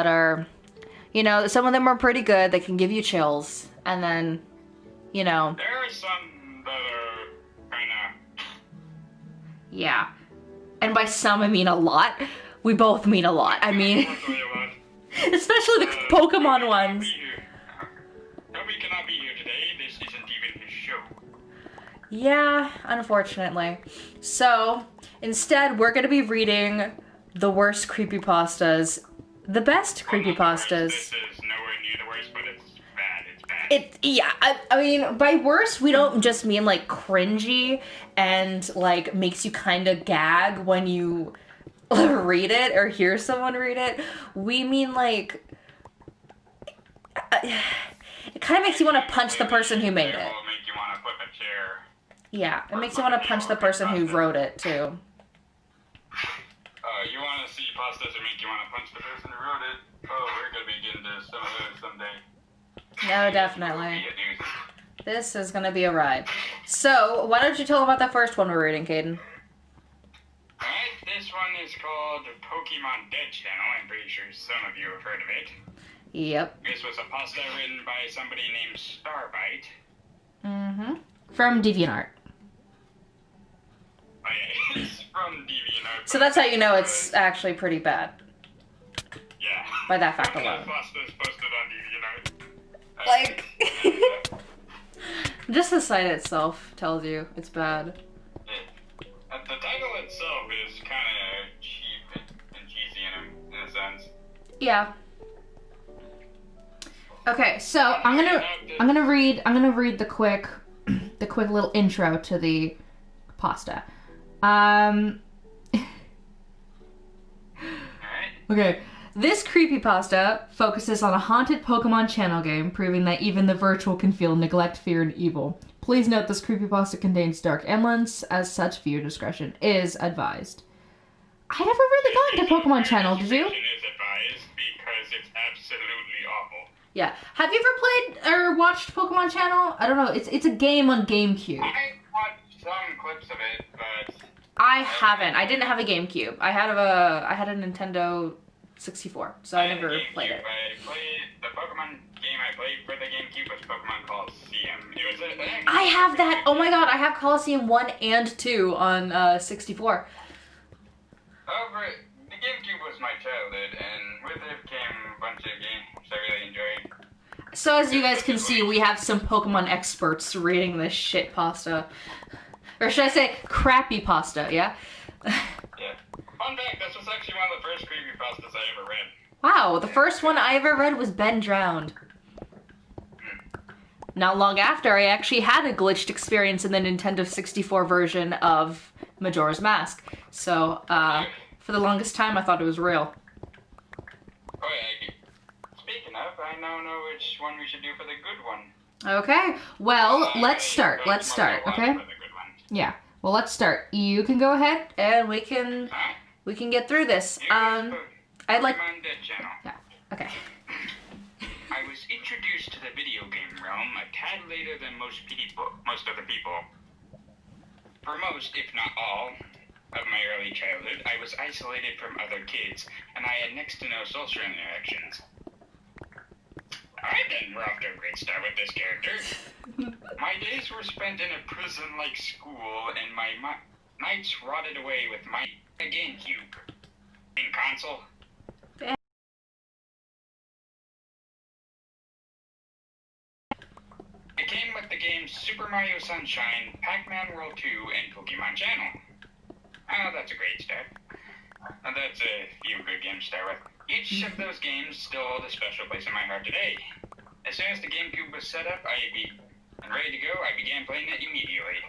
that are, you know, some of them are pretty good. They can give you chills. And then, you know. There are some that are kinda... Yeah. And by some, I mean a lot. We both mean a lot. I mean, especially the Pokemon ones. Toby cannot be here today. This isn't even his show. Yeah, unfortunately. So, instead, we're going to be reading the worst creepypastas. The best creepypastas. This is nowhere near the worst, but it's bad. It's bad. Yeah, I mean, by worst, we don't just mean, like, cringy and, like, makes you kind of gag when you read it or hear someone read it. We mean, like, it kind of makes you want to punch the person who made it. It will make you want to flip a chair. Yeah, it makes you want to punch the person who wrote it, too. You want to see pastas that make you want to punch the person who wrote it? Oh, we're going to be getting to some of those someday. No, definitely. This is going to be a ride. So, why don't you tell them about the first one we're reading, Kaden? Alright, this one is called Pokemon Dead Channel. I'm pretty sure some of you have heard of it. Yep. This was a pasta written by somebody named Star-byte. Mm-hmm. From DeviantArt. Oh yeah, it's from DeviantArt. So that's how you know it's actually pretty bad. Yeah. By that fact alone. Pasta's posted on DeviantArt. Like, just the site itself tells you it's bad. The title itself is kind of cheap and cheesy in a sense. Yeah. Okay, so I'm gonna read the quick little intro to the pasta. Okay. This creepypasta focuses on a haunted Pokemon channel game, proving that even the virtual can feel neglect, fear, and evil. Please note this creepypasta contains dark elements, as such viewer discretion is advised. I never really got into Pokemon Channel, did you? Is advised because it's absolutely awful. Yeah. Have you ever played or watched Pokemon Channel? I don't know. It's a game on GameCube. I watched some clips of it, but I haven't. I didn't have a GameCube. I had a Nintendo 64, so I never played it. I played the Pokemon game I played for the GameCube was Pokemon Coliseum. It was I have that. Oh my god, I have Coliseum 1 and 2 on 64. The GameCube was my childhood, and with it came a bunch of games I really enjoyed. So as you guys can see, we have some Pokemon experts reading this shit pasta. Or should I say, crappy pasta, yeah? Yeah. Fun fact, this was actually one of the first creepypastas I ever read. Wow, the first one I ever read was Ben Drowned. Not long after, I actually had a glitched experience in the Nintendo 64 version of Majora's Mask. So, for the longest time, I thought it was real. Oh yeah, speaking of, I now know which one we should do for the good one. Okay, well, let's start, okay? Yeah, well, let's start. You can go ahead, and we can get through this. I'd like... Yeah, okay. I was introduced to the video game realm a tad later than most other people. For most, if not all, of my early childhood, I was isolated from other kids, and I had next to no social interactions. Alright then, we're off to a great start with this character. My days were spent in a prison-like school, and my nights rotted away with my GameCube. In console. It came with the games Super Mario Sunshine, Pac-Man World 2, and Pokemon Channel. Oh, that's a great start. And that's a few good games to start with. Each of those games still hold a special place in my heart today. As soon as the GameCube was set up and ready to go, I began playing it immediately.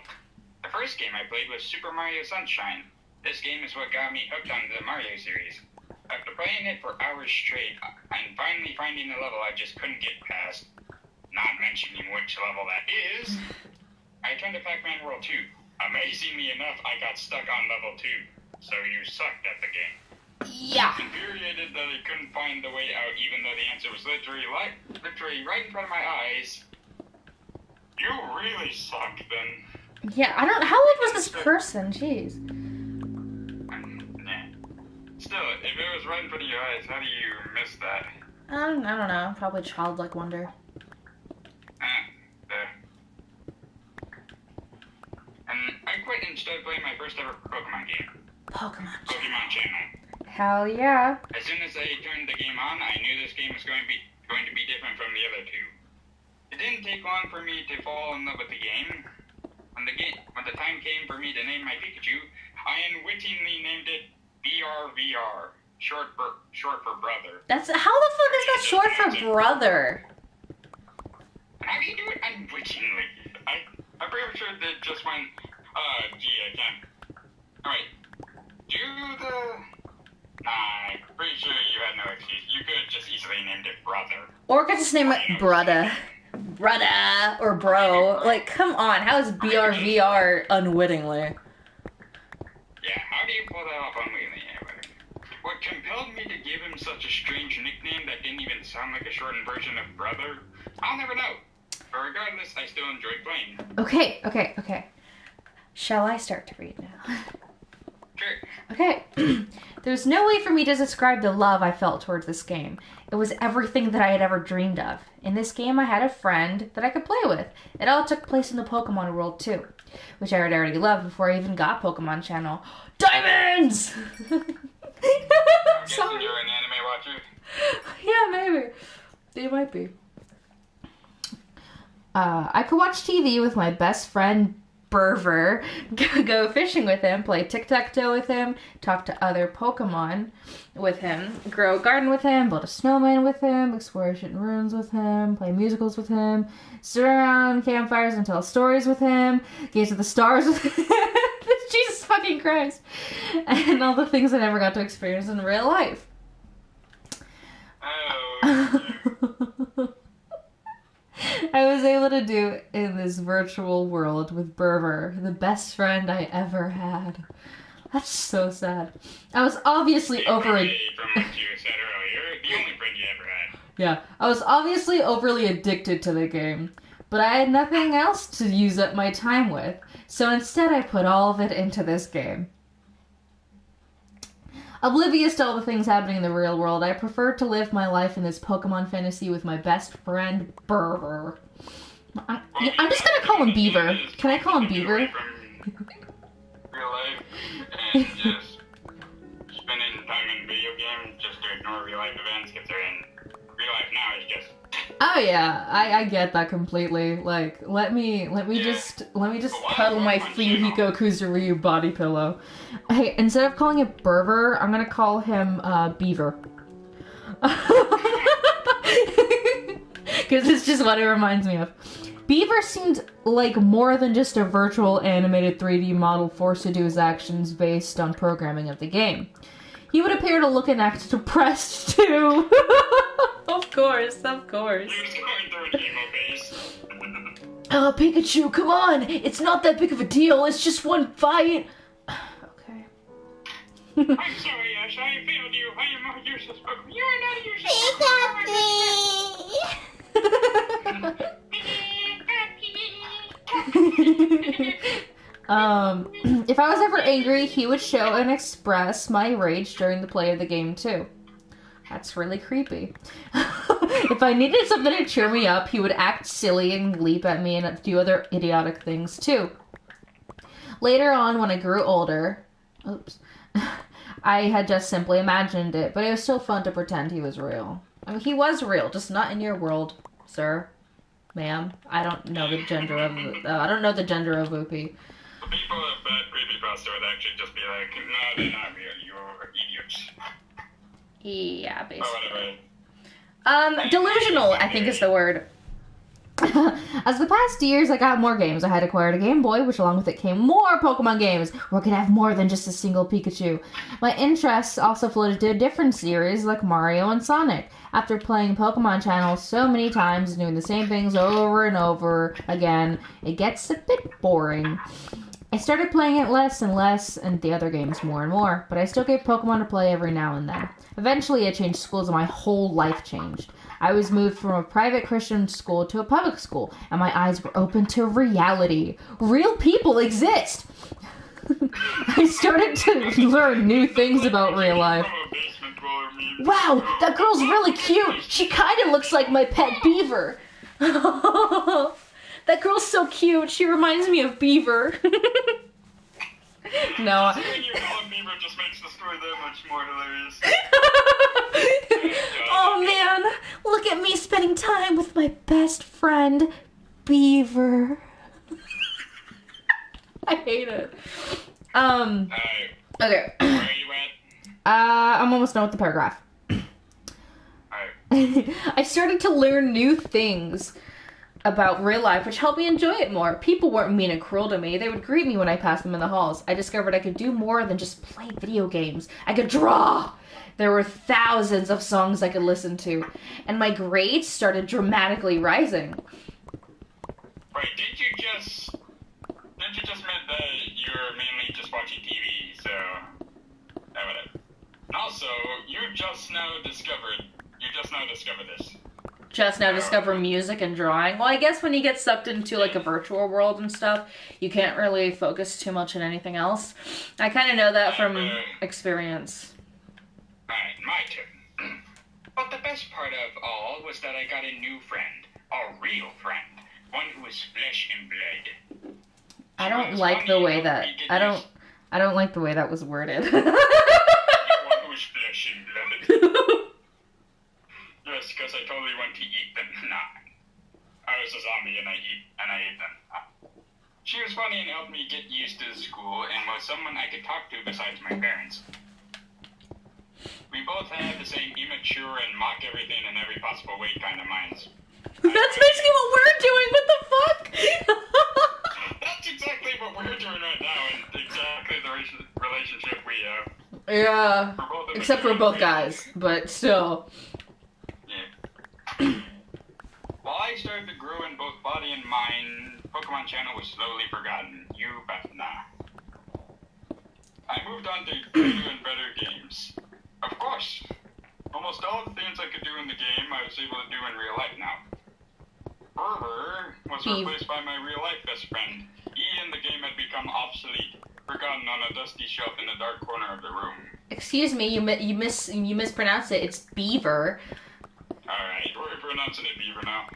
The first game I played was Super Mario Sunshine. This game is what got me hooked on the Mario series. After playing it for hours straight, and finally finding a level I just couldn't get past, not mentioning which level that is, I turned to Pac-Man World 2. Amazingly enough, I got stuck on level 2, so you sucked at the game. Yeah. Infuriated that I couldn't find the way out, even though the answer was literally right in front of my eyes. You really suck, then. Yeah, I don't... How old was this person? Jeez. Still, if it was right in front of your eyes, how do you miss that? I don't know. Probably childlike wonder. There. And I quit and started playing my first ever Pokemon game. Pokemon Channel. Hell yeah. As soon as I turned the game on, I knew this game was going to be different from the other two. It didn't take long for me to fall in love with the game. When the time came for me to name my Pikachu, I unwittingly named it BRVR, short for brother. That's how the fuck is that short for brother? How do you do it unwittingly? I'm pretty sure that just went, gee, I can't. Alright. I'm pretty sure you had no excuse. You could have just easily named it brother. Or could just name it Brudda. Brudda or bro. Like, come on. How is BRVR unwittingly? Yeah, how do you pull that off unwittingly? What compelled me to give him such a strange nickname that didn't even sound like a shortened version of brother? I'll never know. But regardless, I still enjoyed playing. Okay. Shall I start to read now? Sure. Okay. There's no way for me to describe the love I felt towards this game. It was everything that I had ever dreamed of. In this game, I had a friend that I could play with. It all took place in the Pokemon world, too, which I had already loved before I even got Pokemon Channel. Diamonds! I'm guessing you're an anime watcher? Yeah, maybe. They might be. I could watch TV with my best friend, Berver, go fishing with him, play tic-tac-toe with him, talk to other Pokemon with him, grow a garden with him, build a snowman with him, explore ancient ruins with him, play musicals with him, sit around campfires and tell stories with him, gaze at the stars with him. Jesus fucking Christ. And all the things I never got to experience in real life. Oh. I was able to do in this virtual world with Berber, the best friend I ever had. That's so sad. I was obviously From what you said earlier, the only friend you ever had. Yeah, I was obviously overly addicted to the game, but I had nothing else to use up my time with, so instead I put all of it into this game. Oblivious to all the things happening in the real world, I prefer to live my life in this Pokemon fantasy with my best friend, Berber. I'm just gonna call him Beaver. Can I call him Beaver? Real life and just spending time in video games just to ignore real life events because they're in real life now is just. Oh yeah, I get that completely. Like, let me just cuddle my Fuyuhiko Kuzuryu body pillow. Hey, instead of calling it Berber, I'm gonna call him Beaver. Because it's just what it reminds me of. Beaver seemed like more than just a virtual animated 3D model forced to do his actions based on programming of the game. He would appear to look and act depressed too. Of course. He was going through an emo phase. Oh, Pikachu, come on! It's not that big of a deal, it's just one fight! Okay. I'm sorry, Ash, I failed you. I am a useless Pokemon. You are not a useless Pokemon. If I was ever angry, he would show and express my rage during the play of the game, too. That's really creepy. If I needed something to cheer me up, he would act silly and leap at me and do other idiotic things, too. Later on, when I grew older, I had just simply imagined it, but it was still fun to pretend he was real. I mean, he was real, just not in your world, sir, ma'am. I don't know the gender of Whoopi. The people of bad Creepypasta would actually just be like, no, they're not real, you're idiots. Yeah, basically. Oh, whatever. Delusional, I think is the word. As the past years, I got more games. I had acquired a Game Boy, which along with it came more Pokemon games, where I could have more than just a single Pikachu. My interests also floated to a different series, like Mario and Sonic. After playing Pokemon Channel so many times and doing the same things over and over again, it gets a bit boring. I started playing it less and less, and the other games more and more, but I still get Pokemon to play every now and then. Eventually, I changed schools and my whole life changed. I was moved from a private Christian school to a public school, and my eyes were open to reality. Real people exist! I started to learn new things about real life. Wow, that girl's really cute. She kind of looks like my pet beaver. That girl's so cute. She reminds me of Beaver. No. Seeing you call him Beaver just makes the story that much more hilarious. Oh man, look at me spending time with my best friend, Beaver. I hate it. Okay. Where are you at? I'm almost done with the paragraph. I started to learn new things about real life, which helped me enjoy it more. People weren't mean and cruel to me. They would greet me when I passed them in the halls. I discovered I could do more than just play video games. I could draw. There were thousands of songs I could listen to, and my grades started dramatically rising. Wait, didn't you just meant that you're mainly just watching TV, so whatever. And also, you just now discovered this. Just now discover music and drawing. Well, I guess when you get sucked into like a virtual world and stuff, you can't really focus too much on anything else. I kind of know that from experience. Alright, my turn. But the best part of all was that I got a new friend. A real friend. One who was flesh and blood. I don't like the way that I don't like the way that was worded. One who was flesh and blood. Yes, because I totally want to eat them. Nah. I was a zombie and I ate them. She was funny and helped me get used to school and was someone I could talk to besides my parents. We both had the same immature and mock everything in every possible way kind of minds. That's basically what we're doing. What the fuck? That's exactly what we're doing right now, and exactly the relationship we have. Yeah. Except we're both guys, but still. Yeah. While I started to grow in both body and mind, Pokemon Channel was slowly forgotten. You bet nah. I moved on to bigger and better games. Of course. Almost all the things I could do in the game, I was able to do in real life now. Fervor was replaced by my real-life best friend. He and the game had become obsolete, forgotten on a dusty shelf in the dark corner of the room. Excuse me, you mispronounced it. It's Beaver. Alright, we're pronouncing it Beaver now.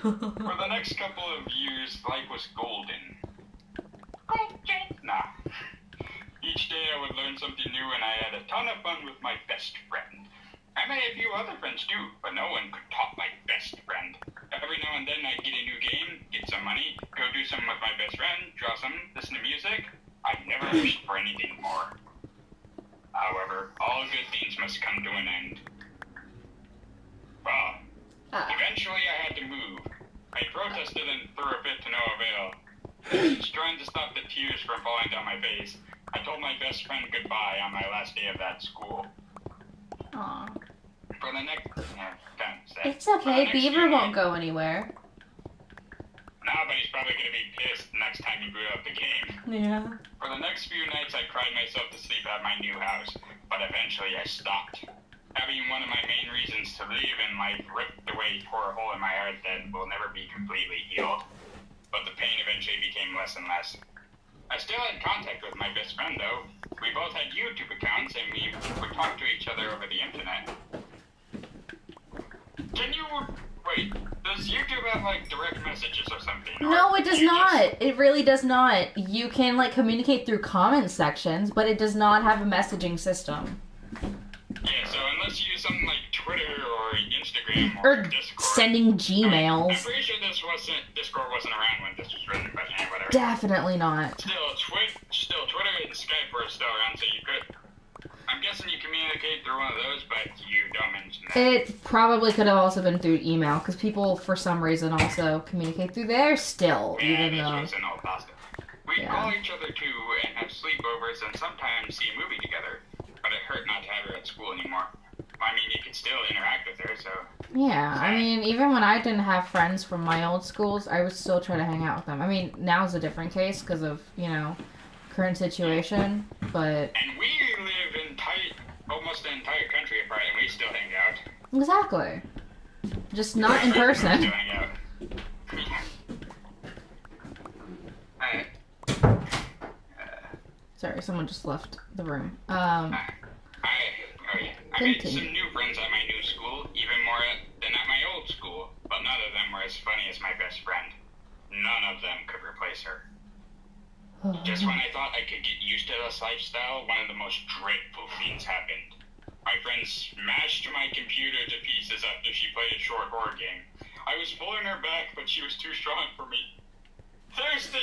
For the next couple of years, life was golden. Golden? Nah. Each day I would learn something new and I had a ton of fun with my best friend. I made a few other friends too, but no one could top my best friend. Every now and then I'd get a new game, get some money, go do something with my best friend, draw some, listen to music. I never wished for anything more. However, all good things must come to an end. Well, eventually I had to move. I protested and threw a fit to no avail. Just trying to stop the tears from falling down my face, I told my best friend goodbye on my last day of that school. Aww. For the next... It's okay, Beaver won't go anywhere. Nah, but he's probably gonna be pissed next time you boot up the game. Yeah. For the next few nights, I cried myself to sleep at my new house, but eventually I stopped. Having one of my main reasons to leave in life ripped away, tore a hole in my heart that will never be completely healed. But the pain eventually became less and less. I still had contact with my best friend, though. We both had YouTube accounts, and we would talk to each other over the internet. Can you... Wait, does YouTube have, like, direct messages or something? No, it does not. It really does not. You can, like, communicate through comment sections, but it does not have a messaging system. Yeah, so unless you use something like Twitter or Instagram Or Discord... sending Gmails. I'm pretty sure Discord wasn't around when this was written, but yeah, whatever. Definitely not. Still, Twitter and Skype were still around, so you could... I'm guessing you communicate through one of those, but you don't mention that. It probably could have also been through email, because people, for some reason, also communicate through there still, Yeah, even though... was an old pasta. We'd call each other, too, and have sleepovers, and sometimes see a movie together. But it hurt not to have her at school anymore. I mean, you could still interact with her, so... Yeah, I mean, even when I didn't have friends from my old schools, I would still try to hang out with them. I mean, now's a different case because of, you know, current situation, but... And we live in almost the entire country apart, and we still hang out. Exactly. Just not in person. Still hang out. Sorry, someone just left the room. I made some new friends at my new school, even more than at my old school, but none of them were as funny as my best friend. None of them could replace her. Just when I thought I could get used to this lifestyle, one of the most dreadful things happened. My friend smashed my computer to pieces after she played a short horror game. I was pulling her back, but she was too strong for me. There's the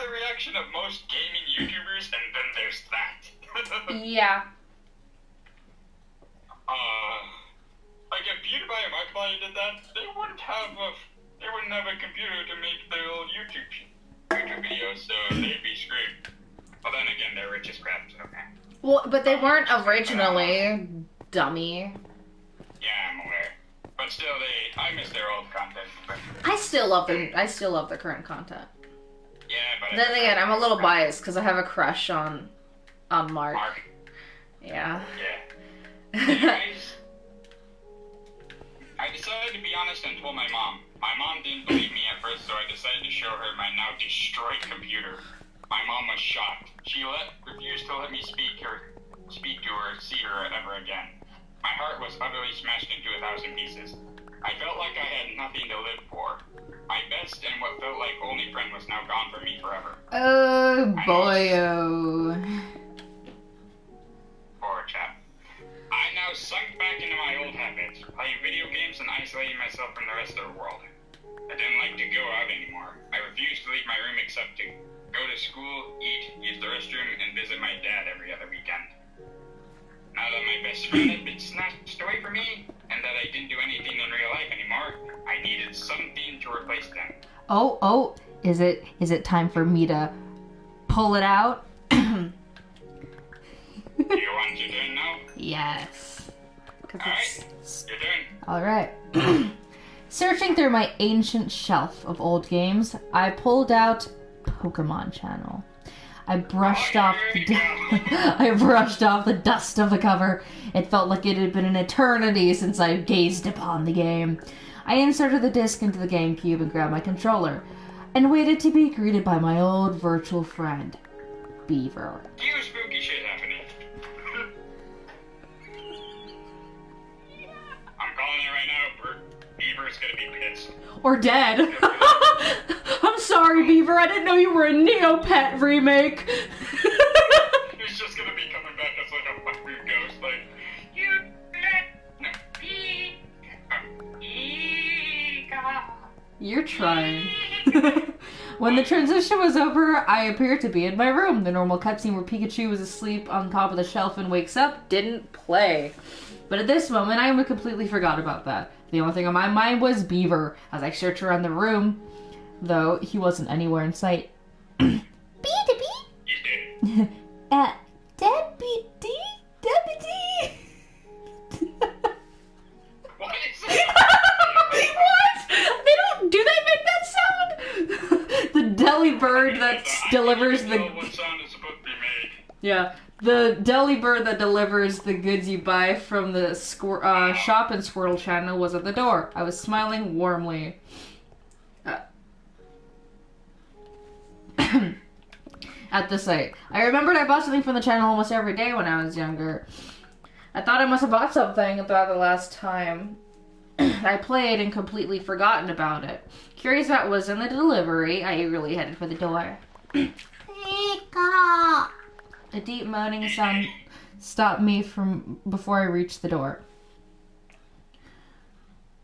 reaction of most gaming YouTubers, and then there's that. Yeah. Like if PewDiePie or Markiplier did that, they wouldn't have a computer to make their old YouTube videos, so they'd be screwed. Well, then again, they're rich as crap, so okay. Well, but they weren't originally, dummy. Yeah, I'm aware. But still, I miss their old content. But... I still love their current content. Yeah, but then again, I'm a little biased because I have a crush on Mark. Yeah. Yeah. Anyways, I decided to be honest and told my mom. My mom didn't believe me at first, so I decided to show her my now destroyed computer. My mom was shocked. She refused to let me speak to her, see her ever again. My heart was utterly smashed into 1,000 pieces. I felt like I had nothing to live for. My best and what felt like only friend was now gone from me forever. Oh, boy-o. Poor chap. I now sunk back into my old habits, playing video games and isolating myself from the rest of the world. I didn't like to go out anymore. I refused to leave my room except to go to school, eat, use the restroom, and visit my dad every other weekend. Now that my best friend had been snatched away from me, and that I didn't do anything in real life anymore, I needed something to replace them. Oh, is it time for me to pull it out? Do you want your turn now? Yes. Alright, your turn. Alright. Searching through my ancient shelf of old games, I pulled out Pokemon Channel. I brushed off the dust of the cover. It felt like it had been an eternity since I gazed upon the game. I inserted the disc into the GameCube and grabbed my controller, and waited to be greeted by my old virtual friend, Beaver. You spooky shit happening. I'm calling it right now. Beaver's gonna be pissed. Or dead. I'm sorry, Beaver. I didn't know you were a Neopet remake. He's just gonna be coming back as like a fucking ghost, like, you let me be. You're trying. When the transition was over, I appeared to be in my room. The normal cutscene where Pikachu was asleep on top of the shelf and wakes up didn't play. But at this moment, I completely forgot about that. The only thing on my mind was Beaver. As I searched around the room, though, he wasn't anywhere in sight. He's dead. Deputy? What is it? What? Do they make that sound? The deli bird that delivers the... What sound is supposed to be made? Yeah. The deli bird that delivers the goods you buy from the shop and Squirtle channel was at the door. I was smiling warmly. At the site. I remembered I bought something from the channel almost every day when I was younger. I thought I must have bought something about the last time I played and completely forgotten about it. Curious about what was in the delivery, I eagerly headed for the door. Pika! A deep moaning sound stopped me from before I reached the door.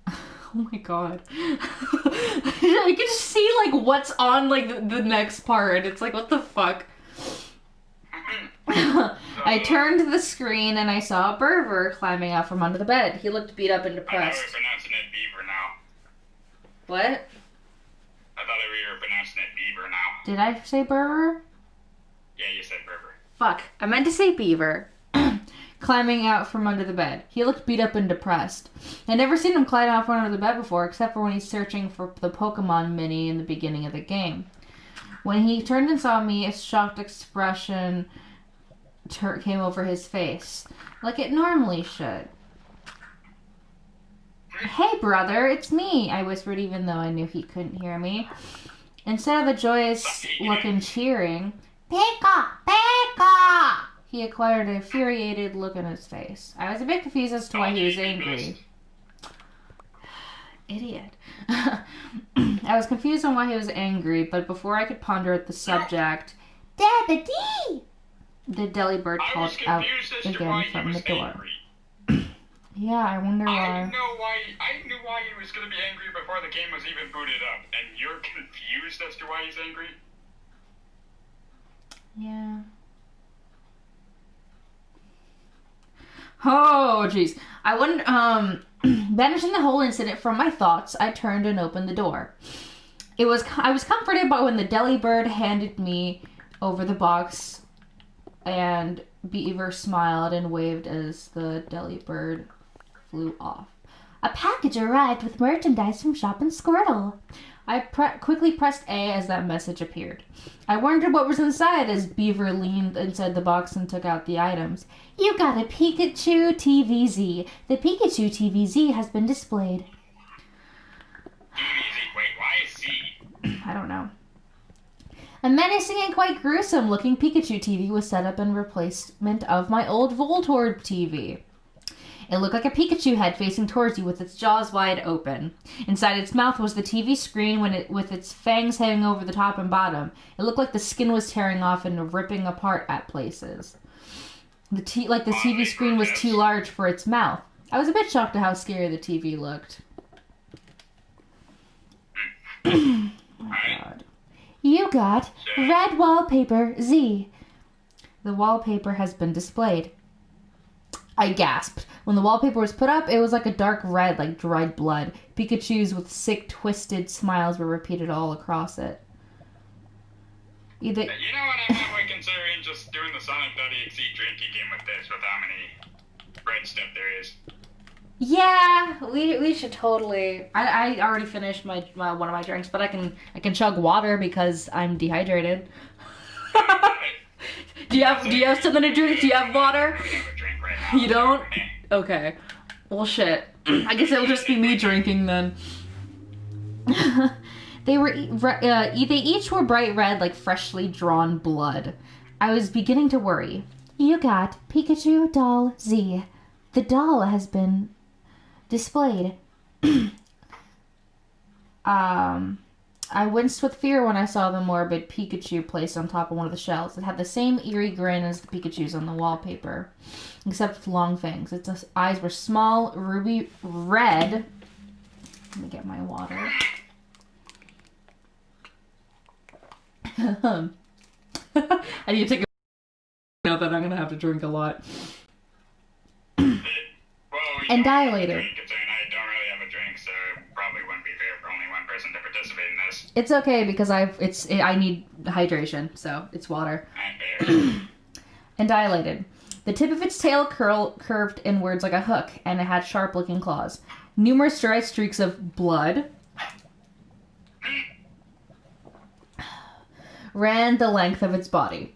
Oh my god. I can just see like what's on like the next part. It's like, what the fuck? I turned to the screen and I saw a Berber climbing out from under the bed. He looked beat up and depressed. I thought we were pronouncing it Beaver now. What? I thought we were pronouncing it Beaver now. Did I say Berber? Yeah, you said Berber. Fuck. I meant to say Beaver. Climbing out from under the bed. He looked beat up and depressed. I'd never seen him climb out from under the bed before, except for when he's searching for the Pokemon mini in the beginning of the game. When he turned and saw me, a shocked expression came over his face, like it normally should. Hey, brother, it's me, I whispered, even though I knew he couldn't hear me. Instead of a joyous look and cheering, Pika! Mecha! He acquired an infuriated look on his face. I was a bit confused as to why he was angry. Idiot. I was confused on why he was angry, but before I could ponder at the subject, Dabba-dee! The deli bird called out again from the door. Yeah, I wonder why. I knew why he was going to be angry before the game was even booted up, and you're confused as to why he's angry? Yeah. Oh, jeez. I wouldn't, banishing the whole incident from my thoughts, I turned and opened the door. I was comforted by when the deli bird handed me over the box, and Beaver smiled and waved as the deli bird flew off. A package arrived with merchandise from Shop and Squirtle. I quickly pressed A as that message appeared. I wondered what was inside as Beaver leaned inside the box and took out the items. You got a Pikachu TVZ. The Pikachu TVZ has been displayed. TVZ? Wait, why is Z? I don't know. A menacing and quite gruesome looking Pikachu TV was set up in replacement of my old Voltorb TV. It looked like a Pikachu head facing towards you with its jaws wide open. Inside its mouth was the TV screen with its fangs hanging over the top and bottom. It looked like the skin was tearing off and ripping apart at places. The TV screen was too large for its mouth. I was a bit shocked at how scary the TV looked. Oh my god. You got red wallpaper Z. The wallpaper has been displayed. I gasped. When the wallpaper was put up, it was like a dark red, like dried blood. Pikachus with sick, twisted smiles were repeated all across it. You know what, I'm halfway considering just doing the Sonic.exe drinking game with this, with how many red stuff there is. Yeah, we should totally. I already finished my one of my drinks, but I can chug water because I'm dehydrated. Do you have something to drink? Do you have water? You don't? Okay. Well, shit. I guess it'll just be me drinking then. They each were bright red like freshly drawn blood. I was beginning to worry. You got Pikachu Doll Z. The doll has been displayed. I winced with fear when I saw the morbid Pikachu placed on top of one of the shelves. It had the same eerie grin as the Pikachus on the wallpaper, except with long fangs. Its eyes were small, ruby red. Let me get my water. I need to take a note that I'm going to have to drink a lot. And dilated. I don't really have a drink, so probably wouldn't be fair for only one person to participate in this. It's okay because I need hydration, so it's water. And dilated. The tip of its tail curved inwards like a hook, and it had sharp-looking claws. Numerous dry streaks of blood ran the length of its body.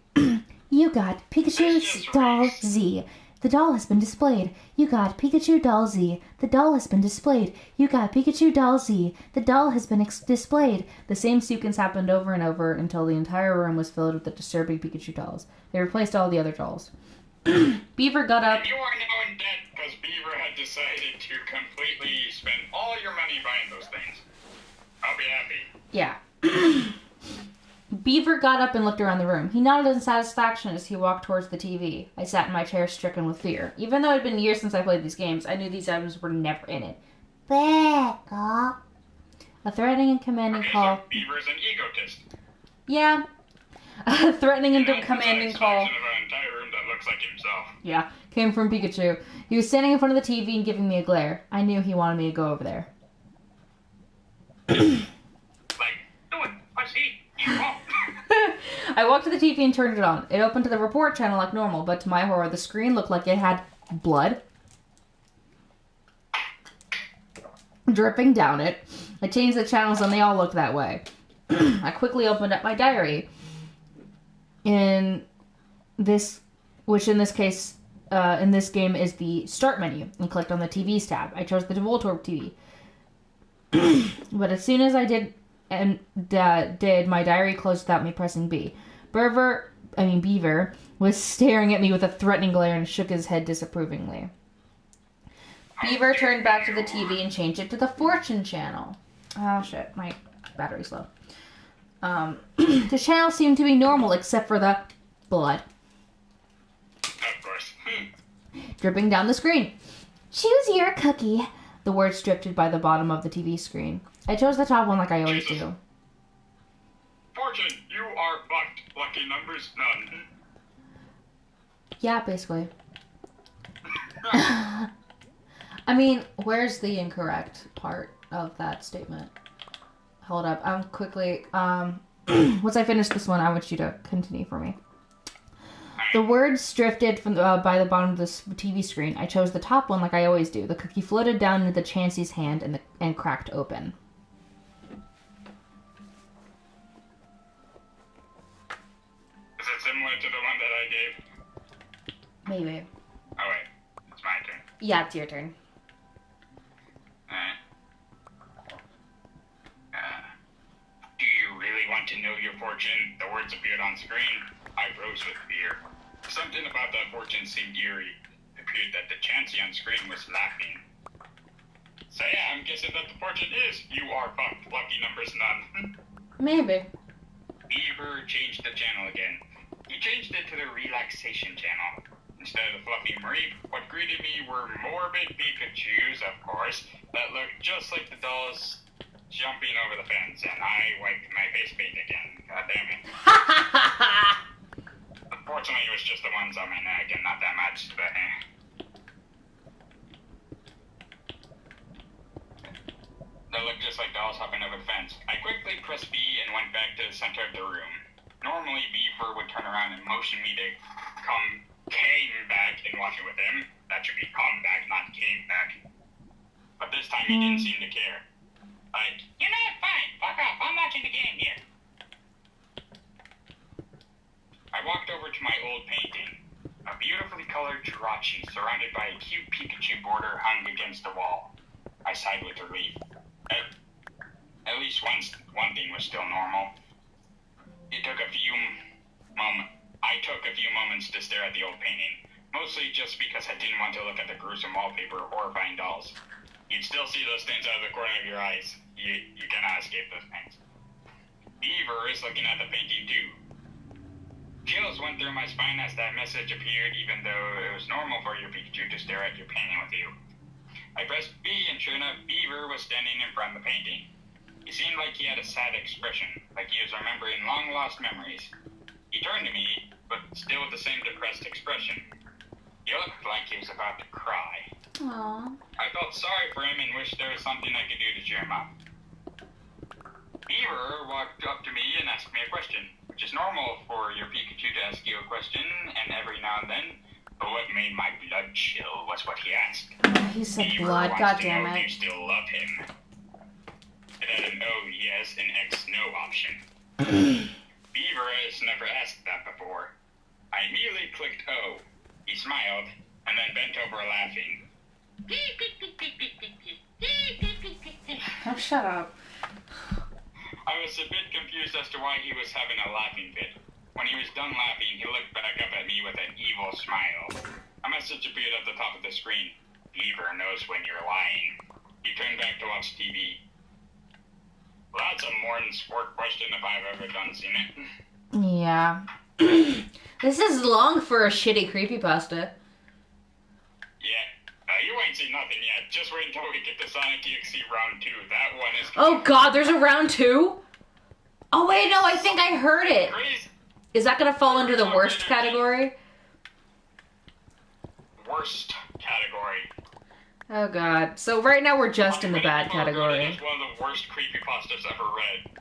You got Pikachu's Doll Z. The doll has been displayed. You got Pikachu Doll Z. The doll has been displayed. You got Pikachu Doll Z. The doll has been displayed. The same sequence happened over and over until the entire room was filled with the disturbing Pikachu dolls. They replaced all the other dolls. Beaver got up. You are now in debt because Beaver had decided to completely spend all your money buying those things. I'll be happy. Yeah. Beaver got up and looked around the room. He nodded in satisfaction as he walked towards the TV. I sat in my chair stricken with fear. Even though it had been years since I played these games, I knew these items were never in it. Becca. A threatening and commanding call. So Beaver's an egotist. Yeah. A threatening and commanding call. Of an entire room that looks like himself. Yeah, came from Pikachu. He was standing in front of the TV and giving me a glare. I knew he wanted me to go over there. Like, do it. What's he? I walked to the TV and turned it on. It opened to the report channel like normal, but to my horror, the screen looked like it had blood dripping down it. I changed the channels and they all looked that way. I quickly opened up my diary. In this case, in this game is the start menu, and clicked on the TVs tab. I chose the Voltorb TV. But as soon as I did, my diary closed without me pressing B. Beaver was staring at me with a threatening glare and shook his head disapprovingly. Beaver turned back to the TV and changed it to the Fortune channel. Oh shit, my battery's low. The channel seemed to be normal except for the blood. Of course. Dripping down the screen. Choose your cookie. The words drifted by the bottom of the TV screen. I chose the top one like I always do. Fortune, you are fucked. Lucky numbers, none. Yeah, basically. I mean, where's the incorrect part of that statement? Hold up. I'm quickly... once I finish this one, I want you to continue for me. The words drifted from by the bottom of the TV screen. I chose the top one like I always do. The cookie floated down into the Chansey's hand and cracked open. Is it similar to the one that I gave? Maybe. Oh wait, it's my turn. Yeah, it's your turn. Alright. Do you really want to know your fortune? The words appeared on screen. I froze with fear. Something about that fortune seemed eerie. It appeared that the Chansey on screen was laughing. So yeah, I'm guessing that the fortune is you are fucked. Lucky numbers, none. Maybe. Beaver changed the channel again. He changed it to the relaxation channel. Instead of the fluffy Marie, what greeted me were morbid Pikachus, of course, that looked just like the dolls jumping over the fence, and I wiped my face paint again. God damn it. Unfortunately, it was just the ones on my neck and not that much, but they looked just like dolls hopping over the fence. I quickly pressed B and went back to the center of the room. Normally, Beaver would turn around and motion me to came back and watch it with him. That should be come back, not came back. But this time he didn't seem to care. Like, you know, fine, fuck off, I'm watching the game here. I walked over to my old painting. A beautifully colored Jirachi surrounded by a cute Pikachu border hung against the wall. I sighed with relief. At least one thing was still normal. I took a few moments to stare at the old painting, mostly just because I didn't want to look at the gruesome wallpaper or horrifying dolls. You'd still see those things out of the corner of your eyes. You cannot escape those things. Beaver is looking at the painting too. Chills went through my spine as that message appeared, even though it was normal for your Pikachu to stare at your painting with you. I pressed B, and sure enough, Beaver was standing in front of the painting. He seemed like he had a sad expression, like he was remembering long-lost memories. He turned to me, but still with the same depressed expression. He looked like he was about to cry. Aww. I felt sorry for him and wished there was something I could do to cheer him up. Beaver walked up to me and asked me a question, which is normal for your Pikachu to ask you a question, and every now and then, but what made my blood chill was what he asked. He said Beaver blood, wants to goddammit. know if you still love him. It had an O yes and X no option. Beaver has never asked that before. I immediately clicked O. He smiled, and then bent over laughing. Oh, shut up. I was a bit confused as to why he was having a laughing fit. When he was done laughing, he looked back up at me with an evil smile. A message appeared at the top of the screen. Beaver knows when you're lying. He turned back to watch TV. Well, that's a morning sport question if I've ever done seen it. Yeah. This is long for a shitty creepypasta. Yeah. You ain't seen nothing yet. Just wait until we get to Sonic EXE round 2. That one is... Oh god, there's a round 2? Oh wait, no, I think I heard it. Crazy. Is that gonna fall under the worst category? Worst category. Oh god. So right now we're just in the bad category. It's one of the worst creepypastas ever written.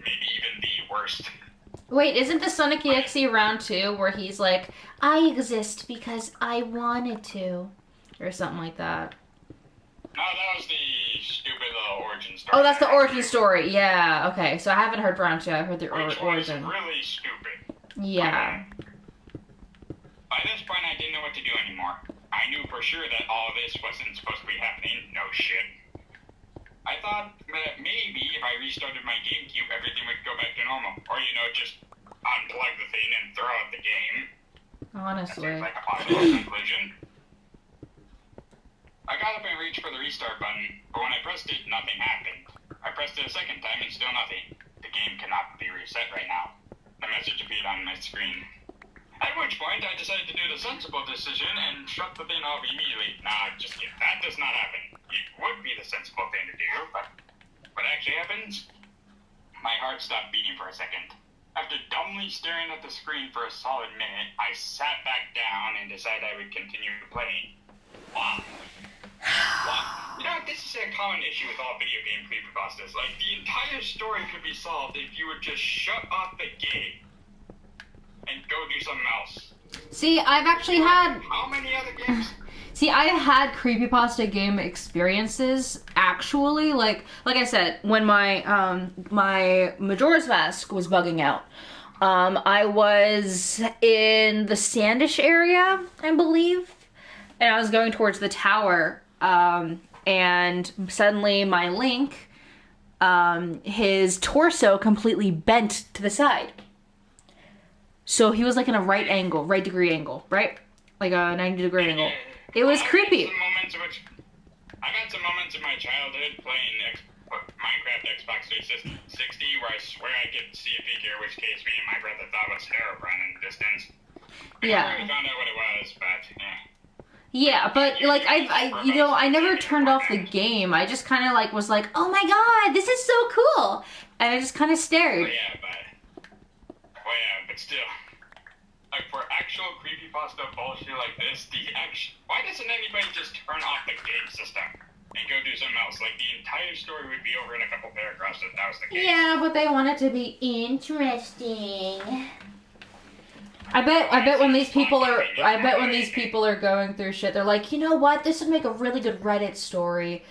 Maybe even the worst. Wait, isn't the Sonic EXE round 2 where he's like, I exist because I wanted to? Or something like that. No, that was the stupid little origin story. Oh, that's the origin story. Yeah, okay. So I haven't heard round 2. I heard the Which origin. was really stupid. Yeah. By this point, I didn't know what to do anymore. I knew for sure that all of this wasn't supposed to be happening. No shit. I thought that maybe if I restarted my GameCube, everything would go back to normal. Or, just unplug the thing and throw out the game. Honestly. That seems like a possible conclusion. I got up and reached for the restart button, but when I pressed it, nothing happened. I pressed it a second time and still nothing. The game cannot be reset right now. The message appeared on my screen. At which point, I decided to do the sensible decision and shut the thing off immediately. Nah, just kidding. That does not happen. It would be the sensible thing to do, but what actually happens? My heart stopped beating for a second. After dumbly staring at the screen for a solid minute, I sat back down and decided I would continue playing. Wow. Wow. You know, this is a common issue with all video game creepypastas. Like, the entire story could be solved if you would just shut off the game and go do something else. See, I've actually had... How many other games? See, I have had creepypasta game experiences, actually. Like I said, when my Majora's Mask was bugging out, I was in the Sandish area, I believe, and I was going towards the tower, and suddenly my Link, his torso completely bent to the side. So he was like in a right degree angle, right? Like a 90-degree angle. It was creepy. I've had some moments in my childhood playing Minecraft Xbox 360 where I swear I could see a figure, which case me and my brother thought was Herobrine in the distance. Yeah. We found out what it was, but yeah. Yeah, but like I never turned off the game. I just kind of like was like, oh my god, this is so cool, and I just kind of stared. Well, yeah, but still. Like, for actual creepypasta bullshit like this, why doesn't anybody just turn off the game system and go do something else? Like, the entire story would be over in a couple paragraphs if that was the case. Yeah, but they want it to be interesting. I bet when these people are going through shit, they're like, you know what? This would make a really good Reddit story.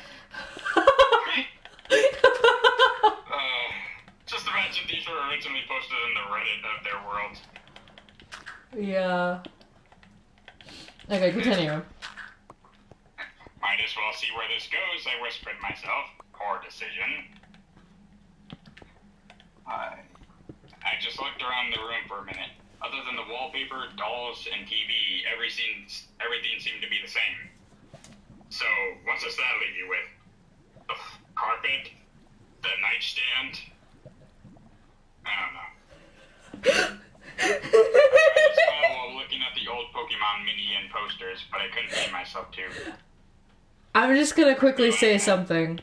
Just imagine these were originally posted in the Reddit of their world. Yeah. Okay, continue. Might as well see where this goes, I whispered myself. Poor decision. I just looked around the room for a minute. Other than the wallpaper, dolls, and TV, everything seemed to be the same. So, what does that leave you with? The carpet? The nightstand? I don't know. I tried to smile while looking at the old Pokemon mini and posters, but I couldn't bring myself to. I'm just gonna quickly say something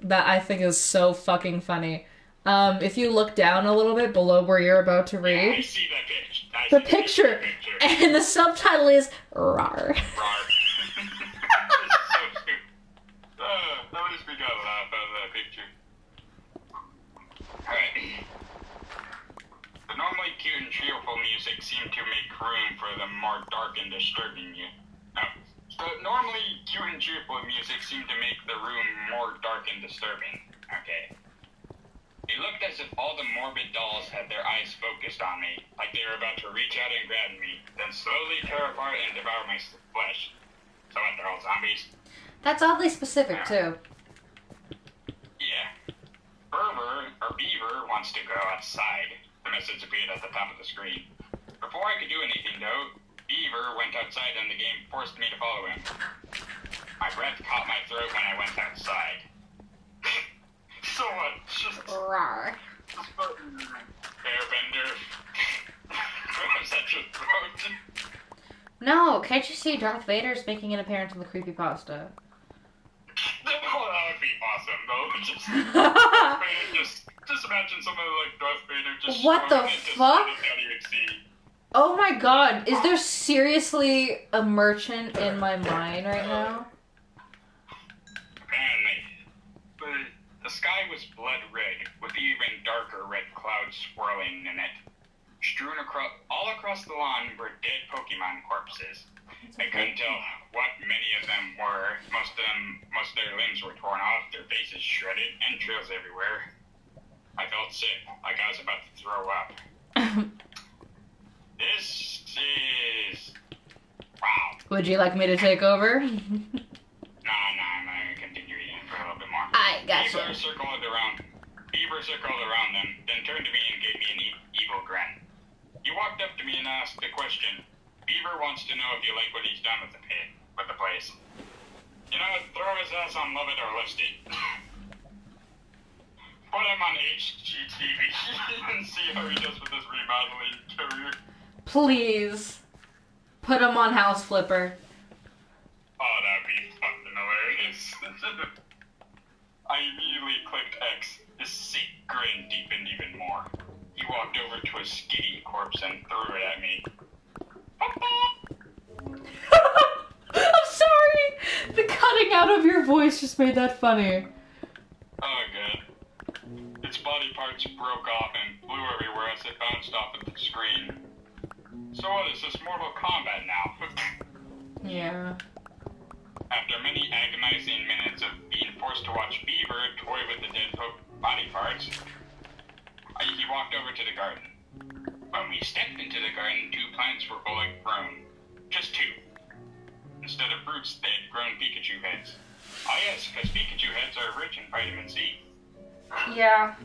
that I think is so fucking funny. If you look down a little bit below where you're about to read, yeah, I see that picture. The picture, and the subtitle is "Rar." Rar. That would just be got a laugh out of that picture. Alright. The normally cute and cheerful music seemed to make room for the more dark and disturbing The normally cute and cheerful music seemed to make the room more dark and disturbing. Okay. It looked as if all the morbid dolls had their eyes focused on me, like they were about to reach out and grab me, then slowly tear apart and devour my flesh. So what, they're all zombies? That's oddly specific, too. Yeah. Beaver wants to go outside. The message appeared at the top of the screen. Before I could do anything, though, Beaver went outside and the game forced me to follow him. My breath caught my throat when I went outside. So what? Just... Rawr. Airbender. Grabs at your throat. No, can't you see Darth Vader's making an appearance in the creepypasta? Oh, that would be awesome, though. Just imagine someone like Darth Vader just... What the fuck? Oh my god, is there seriously a merchant in my mind right now? Apparently. The sky was blood red, with even darker red clouds swirling in it. Strewn all across the lawn were dead Pokemon corpses. I couldn't tell what many of them were. Most of their limbs were torn off, their faces shredded, entrails everywhere. I felt sick, like I was about to throw up. This is... Wow. Would you like me to take over? Nah, I'm gonna continue eating for a little bit more. I gotcha. Beaver circled around them, then turned to me and gave me an evil grin. He walked up to me and asked a question. Beaver wants to know if you like what he's done with the place. You know, throw his ass on Love It or List It. Put him on HGTV and see how he does with his remodeling career. Please. Put him on House Flipper. Oh, that'd be fucking hilarious. I immediately clicked X. His sick grin deepened even more. He walked over to a skitty corpse and threw it at me. I'm sorry! The cutting out of your voice just made that funny. Oh, good. Its body parts broke off and flew everywhere as it bounced off of the screen. So what is this, Mortal Kombat now? Yeah. After many agonizing minutes of being forced to watch Beaver toy with the dead body parts, he walked over to the garden. When we stepped into the garden, 2 plants were fully grown. Just 2. Instead of fruits, they had grown Pikachu heads. Oh yes, because Pikachu heads are rich in vitamin C. Yeah.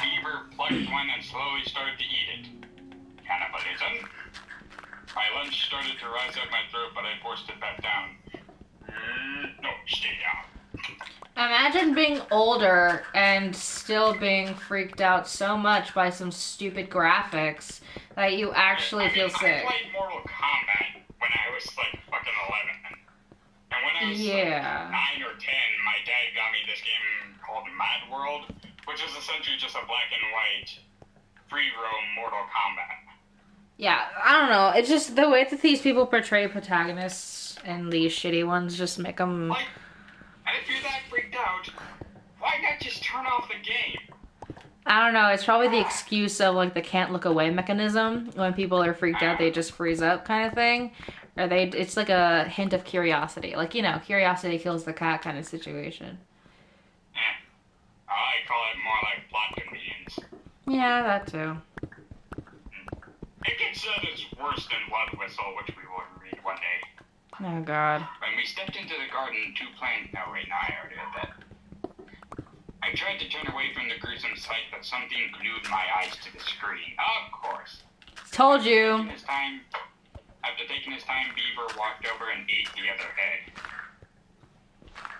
Beaver plucked one and slowly started to eat it. Cannibalism? My lunch started to rise up my throat, but I forced it back down. No, stay down. Imagine being older and still being freaked out so much by some stupid graphics that you actually feel sick. I played Mortal Kombat when I was like fucking 11. And when I was like 9 or 10, my dad got me this game called Mad World, which is essentially just a black and white free roam Mortal Kombat. Yeah, I don't know. It's just the way that these people portray protagonists and these shitty ones just make them... Like, and if you're that freaked out, why not just turn off the game? I don't know. It's probably the excuse of, like, the can't look away mechanism. When people are freaked out, they just freeze up kind of thing. Or it's like a hint of curiosity. Like, you know, curiosity kills the cat kind of situation. I call it more like plot convenience. Yeah, that too. It gets said it's worse than Blood Whistle, which we will read one day. Oh, God. When we stepped into the garden, 2 plants... No, wait, no, I already had that. I tried to turn away from the gruesome sight, but something glued my eyes to the screen. Of course. Told you. After taking his time, Beaver walked over and ate the other head.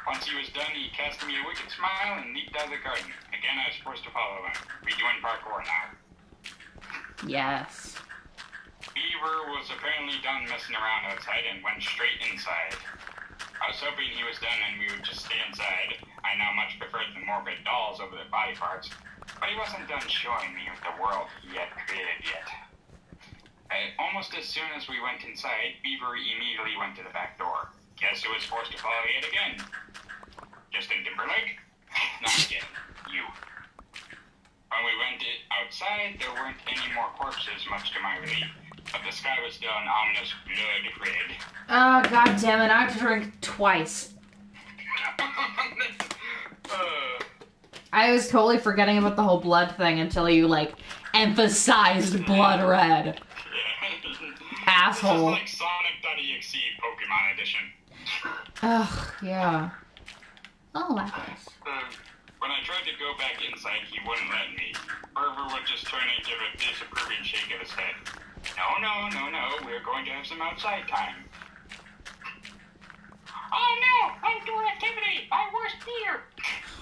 Once he was done, he cast me a wicked smile and leaped out of the garden. Again, I was forced to follow him. We're doing parkour now. Yes. Beaver was apparently done messing around outside and went straight inside. I was hoping he was done and we would just stay inside. I now much preferred the morbid dolls over the body parts, but he wasn't done showing me the world he had created yet. Almost as soon as we went inside, Beaver immediately went to the back door. Guess who was forced to follow yet again? Justin Timberlake? Not again. You. When we went outside, there weren't any more corpses, much to my relief. But the sky was still an ominous blood red. Oh, God damn it. I have to drink twice. I was totally forgetting about the whole blood thing until you, like, emphasized blood red. Asshole. This is like Sonic.exe Pokemon Edition. Ugh, yeah. Oh, Lapras. When I tried to go back inside, he wouldn't let me. Berber would just turn and give a disapproving shake of his head. No, we're going to have some outside time. Oh no, outdoor activity, my worst fear.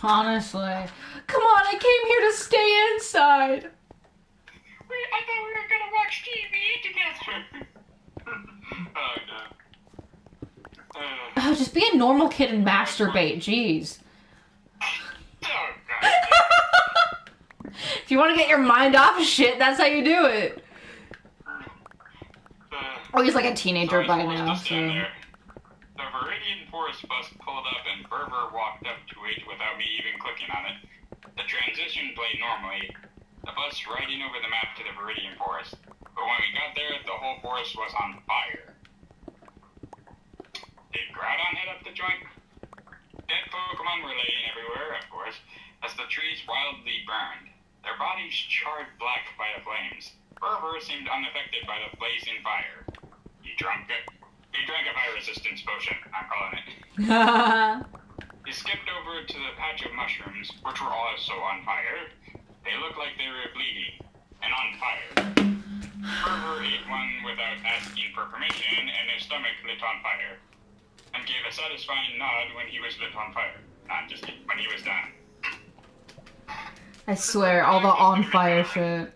Honestly. Come on, I came here to stay inside. I thought we were going to watch TV together. Oh, God. Oh, just be a normal kid and masturbate, jeez. Oh, God. If you want to get your mind off of shit, that's how you do it. Oh, he's like a teenager by now, so... The Viridian Forest bus pulled up and Berber walked up to it without me even clicking on it. The transition played normally, the bus riding over the map to the Viridian Forest. But when we got there, the whole forest was on fire. Did Groudon head up the joint? Dead Pokemon were laying everywhere, of course, as the trees wildly burned. Their bodies charred black by the flames. Berber seemed unaffected by the blazing fire. He drank a fire resistance potion, I'm calling it. He skipped over to the patch of mushrooms, which were also on fire. They looked like they were bleeding and on fire. Berber ate one without asking for permission, and his stomach lit on fire. And gave a satisfying nod when he was lit on fire. Not just when he was done. I swear, all the on fire shit.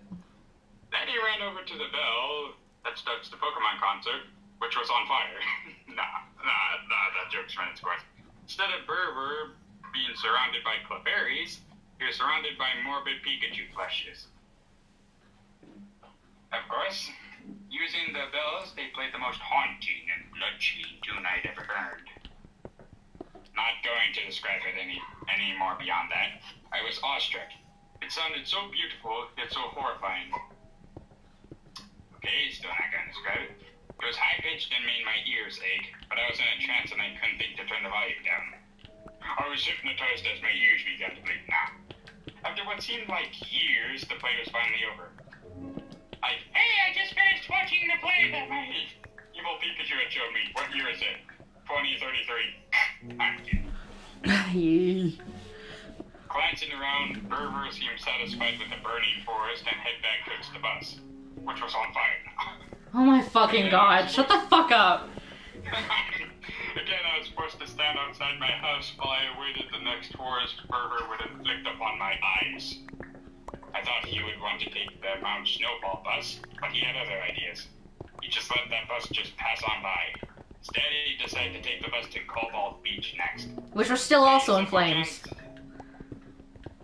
Then he ran over to the bell that starts the Pokemon concert, which was on fire. Nah, that joke's run its course. Instead of Berber being surrounded by Clefairies, he was surrounded by morbid Pikachu fleshes. Of course, using the bells, they played the most haunting and blood-chilling tune I'd ever heard. Not going to describe it any more beyond that. I was awestruck. It sounded so beautiful, yet so horrifying. Okay, still not going to describe it. It was high-pitched and made my ears ache, but I was in a trance and I couldn't think to turn the volume down. I was hypnotized as my ears began to bleed. After what seemed like years, the play was finally over. Hey, I just finished watching the play that my evil Pikachu had showed me. What year is it? 2033. I'm kidding. Glancing around, Berber seemed satisfied with the burning forest and head back towards the bus, which was on fire now. Oh my fucking god, shut the fuck up! Again, I was forced to stand outside my house while I awaited the next forest Berber would inflict upon my eyes. I thought he would want to take the Mount Snowball bus, but he had other ideas. He just let that bus just pass on by. Instead, he decided to take the bus to Cobalt Beach next. Which was still also in flames.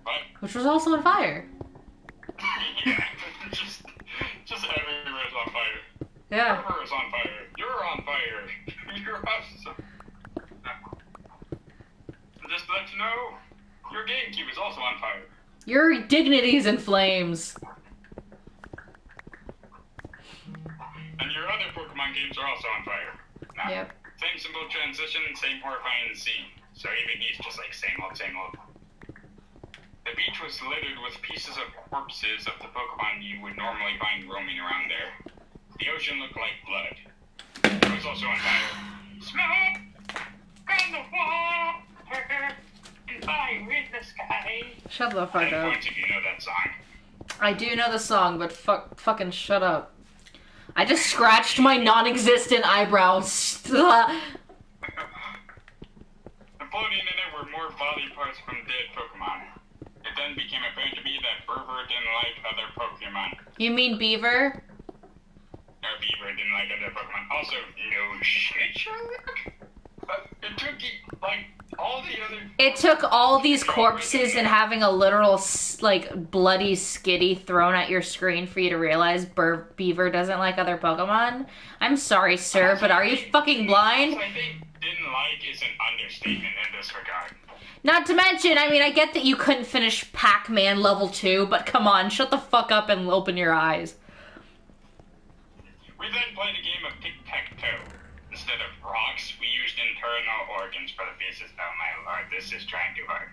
What? Which was also on fire. Yeah, just everywhere's on fire. Yeah. Berber is on fire. You're on fire. Your house is on fire. Just to let you know, your GameCube is also on fire. Your dignity's in flames. And your other Pokemon games are also on fire. Now, Yep. Same simple transition, same horrifying scene. So even he's just like same old, same old. The beach was littered with pieces of corpses of the Pokemon you would normally find roaming around there. The ocean looked like blood. It was also on fire. Smoke from the water and fire in the sky. Shut the fuck up. Points if you know that song. I do know the song, but fucking shut up. I just scratched my non-existent eyebrows. Floating in it were more body parts from dead Pokemon. It then became apparent to me that Berber didn't like other Pokemon. You mean Beaver? Or Beaver didn't like other Pokemon. Also, no shit, Sherlock. It took, like, all the other... It took all these corpses and having a literal, like, bloody skitty thrown at your screen for you to realize Beaver doesn't like other Pokemon? I'm sorry, sir, but are you fucking blind? I think didn't like is an understatement in this regard. Not to mention, I mean, I get that you couldn't finish Pac-Man level 2, but come on, shut the fuck up and open your eyes. We then played a game of tic-tac-toe. Instead of rocks, we used internal organs for the pieces. Oh my lord, this is trying too hard.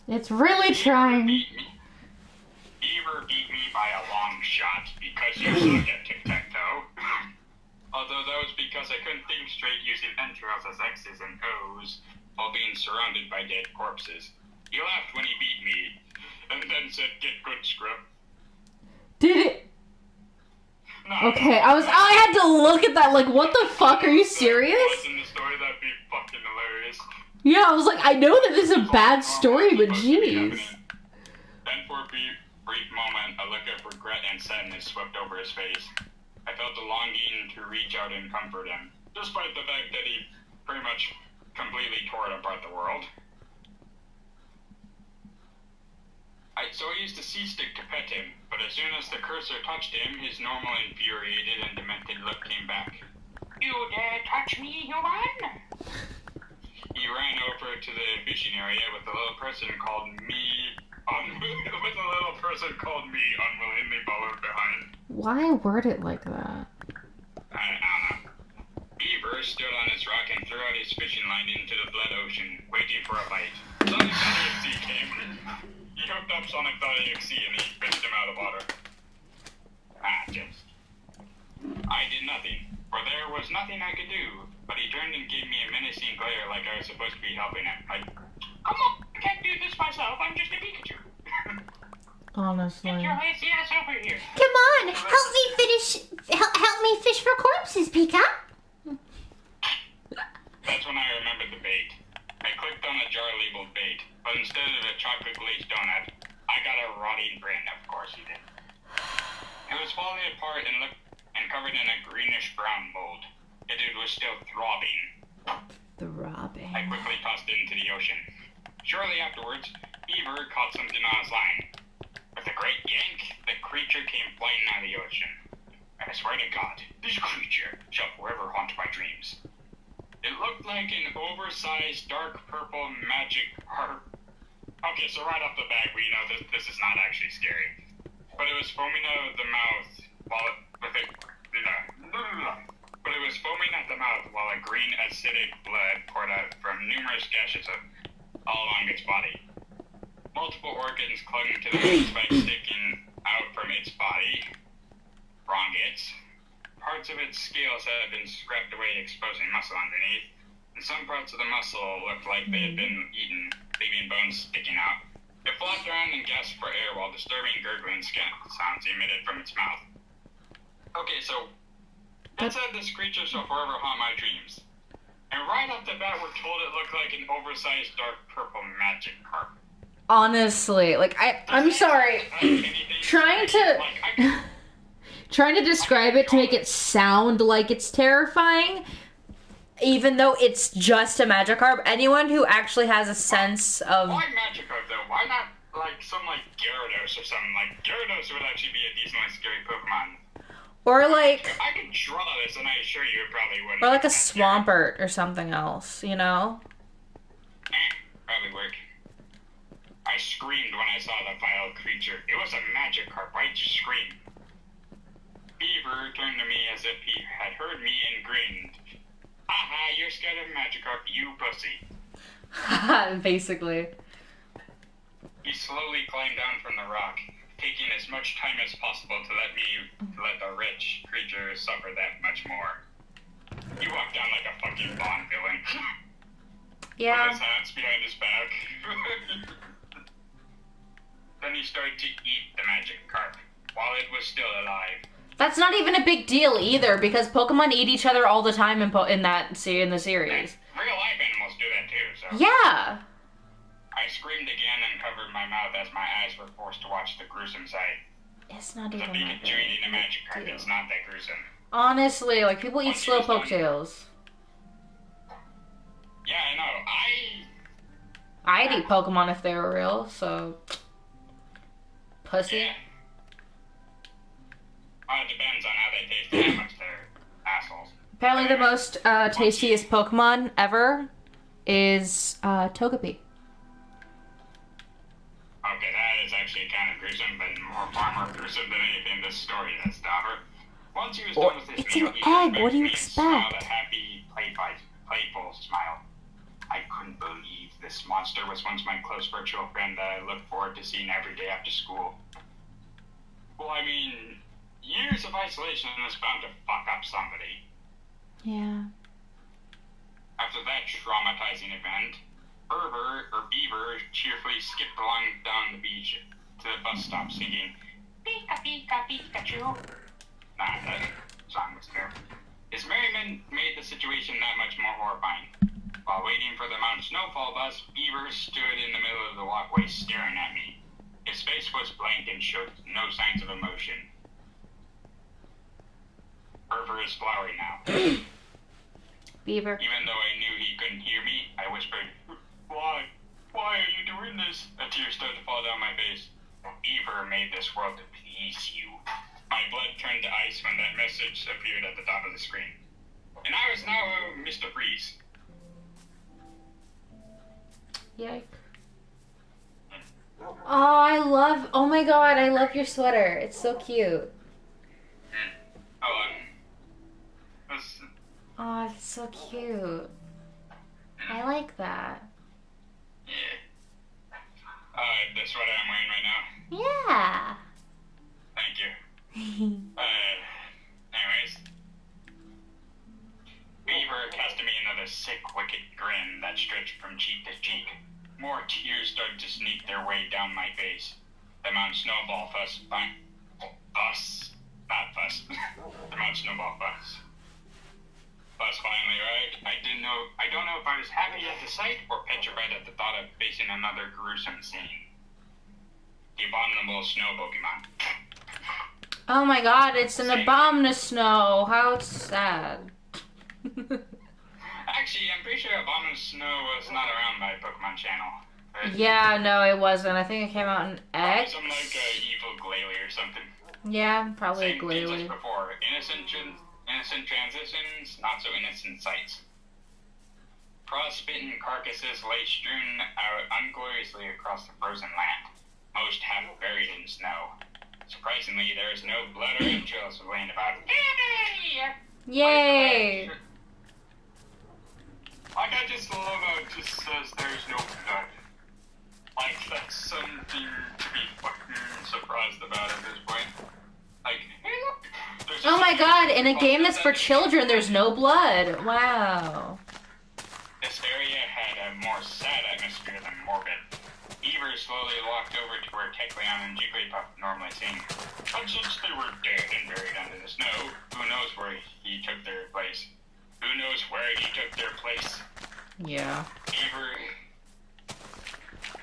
It's really trying. Beaver beat me by a long shot because you suck at tic-tac-toe. Although that was because I couldn't think straight using entrails as X's and O's while being surrounded by dead corpses. He laughed when he beat me, and then said, "Get good, scrub." Did it? No, Okay, I had to look at that like, what the fuck, are you serious? If it was in the story, that'd be fucking hilarious. Yeah, I was like, I know that this is a bad story, but jeez. Then for a brief moment, a look of regret and sadness swept over his face. I felt a longing to reach out and comfort him, despite the fact that he pretty much completely tore apart the world. So I used the C-stick to pet him, but as soon as the cursor touched him, his normal infuriated and demented look came back. "You dare touch me, human?" He ran over to the fishing area with a little person called me unwillingly followed behind. Why word it like that? I don't know. Beaver stood on his rock and threw out his fishing line into the blood ocean, waiting for a bite. Sonic.exe came. He hooked up Sonic.exe and he fished him out of water. I did nothing, for there was nothing I could do, but he turned and gave me a menacing glare like I was supposed to be helping him. Like, come on, I can't do this myself, I'm just a Pikachu. Honestly. Get your lazy ass over here. Come on, help me fish for corpses, Pika. That's when I remembered the bait. I clicked on a jar labeled bait, but instead of a chocolate glazed donut, I got a rotting brain. Of course he did. It was falling apart and covered in a greenish brown mold. Yet it was still throbbing. Throbbing. I quickly tossed it into the ocean. Shortly afterwards, Beaver caught something on his line. With a great yank, the creature came flying out of the ocean. I swear to God, this creature shall forever haunt my dreams. It looked like an oversized dark purple magic harp. Okay, so right off the bat, we know that this is not actually scary. But it was foaming out of the mouth while at the mouth while a green acidic blood poured out from numerous gashes all along its body. Multiple organs clung to the spike sticking out from its body. Parts of its scales had been scraped away, exposing muscle underneath, and some parts of the muscle looked like they had been eaten, leaving bones sticking out. It flopped around and gasped for air while disturbing gurgling sounds emitted from its mouth. Okay, so it said this creature shall forever haunt my dreams. And right off the bat, we're told it looked like an oversized dark purple magic carp. Honestly, like I'm sorry. Trying to describe it to make it sound like it's terrifying, even though it's just a Magikarp. Anyone who actually has a sense of... Why Magikarp, though? Why not, like, some, like, Gyarados or something? Like, Gyarados would actually be a decently scary Pokemon. Or, like... I could draw this, and I assure you it probably wouldn't. Or, like, a Swampert or something else, you know? Probably work. I screamed when I saw the vile creature. It was a Magikarp. Why'd you scream? Beaver turned to me as if he had heard me and grinned. Haha, you're scared of Magikarp, you pussy. Basically. He slowly climbed down from the rock, taking as much time as possible to let the rich creature suffer that much more. He walked down like a fucking Bond villain. Yeah. With his hands behind his back. Then he started to eat the Magikarp while it was still alive. That's not even a big deal either, because Pokemon eat each other all the time in the series. Real life animals do that too, so... Yeah! I screamed again and covered my mouth as my eyes were forced to watch the gruesome sight. It's not The even that Pikachu eating a Magikarp, it's not that gruesome. Honestly, like, people eat Slowpoke tails. Yeah, I know. I'd eat Pokemon if they were real, so... Pussy. Yeah. Well, it depends on how they taste and how much they're assholes. Apparently the most tastiest Pokemon ever is Togepi. Okay, that is actually kind of gruesome, but far more gruesome than anything this story has to offer. Once he was done with his meal, he egg. What do you smiled a happy, playful smile. I couldn't believe this monster was once my close virtual friend that I looked forward to seeing every day after school. Well, I mean, years of isolation is bound to fuck up somebody. Yeah. After that traumatizing event, Beaver cheerfully skipped along down the beach to the bus stop singing, Pika Pika Pikachu. Nah, that song was terrible. His merriment made the situation that much more horrifying. While waiting for the Mount Snowfall bus, Beaver stood in the middle of the walkway staring at me. His face was blank and showed no signs of emotion. Beaver is flowery now. Beaver. Even though I knew he couldn't hear me, I whispered, Why? Why are you doing this? A tear started to fall down my face. Beaver made this world to please you. My blood turned to ice when that message appeared at the top of the screen. And I was now Mr. Freeze. Yike. Oh my god, I love your sweater. It's so cute. Oh, it's so cute. I like that. Yeah. The sweater I'm wearing right now. Yeah. Thank you. Anyways. Beaver cast at me another sick, wicked grin that stretched from cheek to cheek. More tears started to sneak their way down my face. The Mount Snowball bus Not fuss. The Mount Snowball fuss. Fuss finally arrived. I don't know if I was happy at the sight or petrified at the thought of facing another gruesome scene. The abominable snow Pokemon. Oh my god, it's an Abomasnow. How sad. Actually, I'm pretty sure Abominable Snow was not around by Pokemon Channel. Yeah, no, it wasn't. I think it came out in X. Some like evil Glalie or something. Yeah, probably Same Glalie. things as before. Innocent transitions, not so innocent sights. Frostbitten carcasses lay strewn out ungloriously across the frozen land, most half buried in snow. Surprisingly, there is no blood or entrails laying about. Yay! Like, I just love how it just says there's no blood. Like, that's something to be fucking surprised about at this point. Like, hey look! Oh my god, in a game that's for children, there's no blood. Wow. This area had a more sad atmosphere than morbid. Beaver slowly walked over to where Kecleon and Jigglypuff normally sing. But since they were dead and buried under the snow, who knows where he took their place? Who knows where he took their place? Yeah.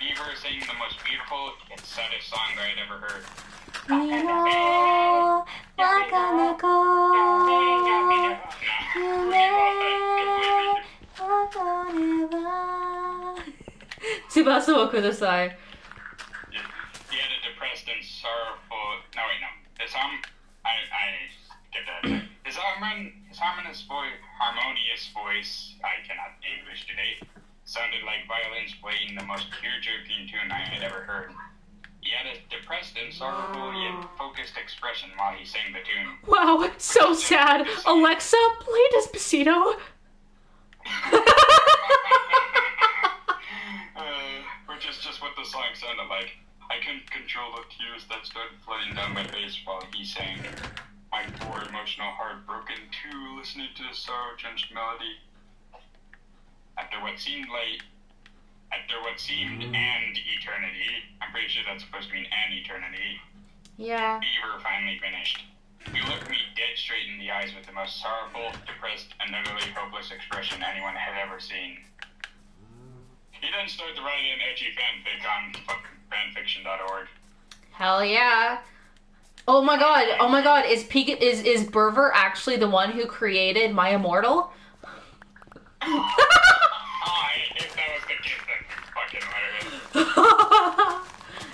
Beaver sang the most beautiful yet saddest song that I'd ever heard. Tsubasa wo kudasai. He had a depressed and sorrowful. No, wait, no. I get that. His harmonious voice. I cannot English today. Sounded like violins playing the most tear-jerking tune I had ever heard. He had a depressed and sorrowful yet focused expression while he sang the tune. Wow, so sad. Alexa, play Despacito. Which is just what the song sounded like. I couldn't control the tears that started flooding down my face while he sang. My poor emotional heart broken too, listening to the sorrow-drenched melody. After what seemed an eternity, I'm pretty sure that's supposed to mean an eternity, Yeah. Beaver finally finished. He looked me dead straight in the eyes with the most sorrowful, depressed, and utterly hopeless expression anyone had ever seen. He then started to write an edgy fanfic on fanfiction.org. Hell yeah. Oh my god, is Berver actually the one who created My Immortal? If that was the case, that'd be fucking hilarious.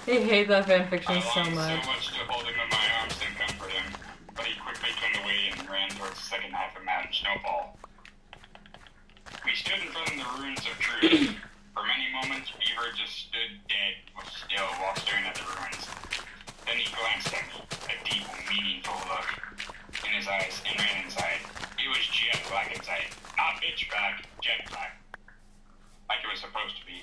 I hate that fanfiction so I longed much. so much to hold him in my arms and comfort him, but he quickly turned away and ran towards the second half of Mount Snowfall. We stood in front of the ruins of truth. For many moments, Beaver just stood dead still while staring at the ruins. Then he glanced at me, a deep, meaningful look in his eyes, and ran inside. It was jet black inside. Not pitch black, jet black. Like it was supposed to be.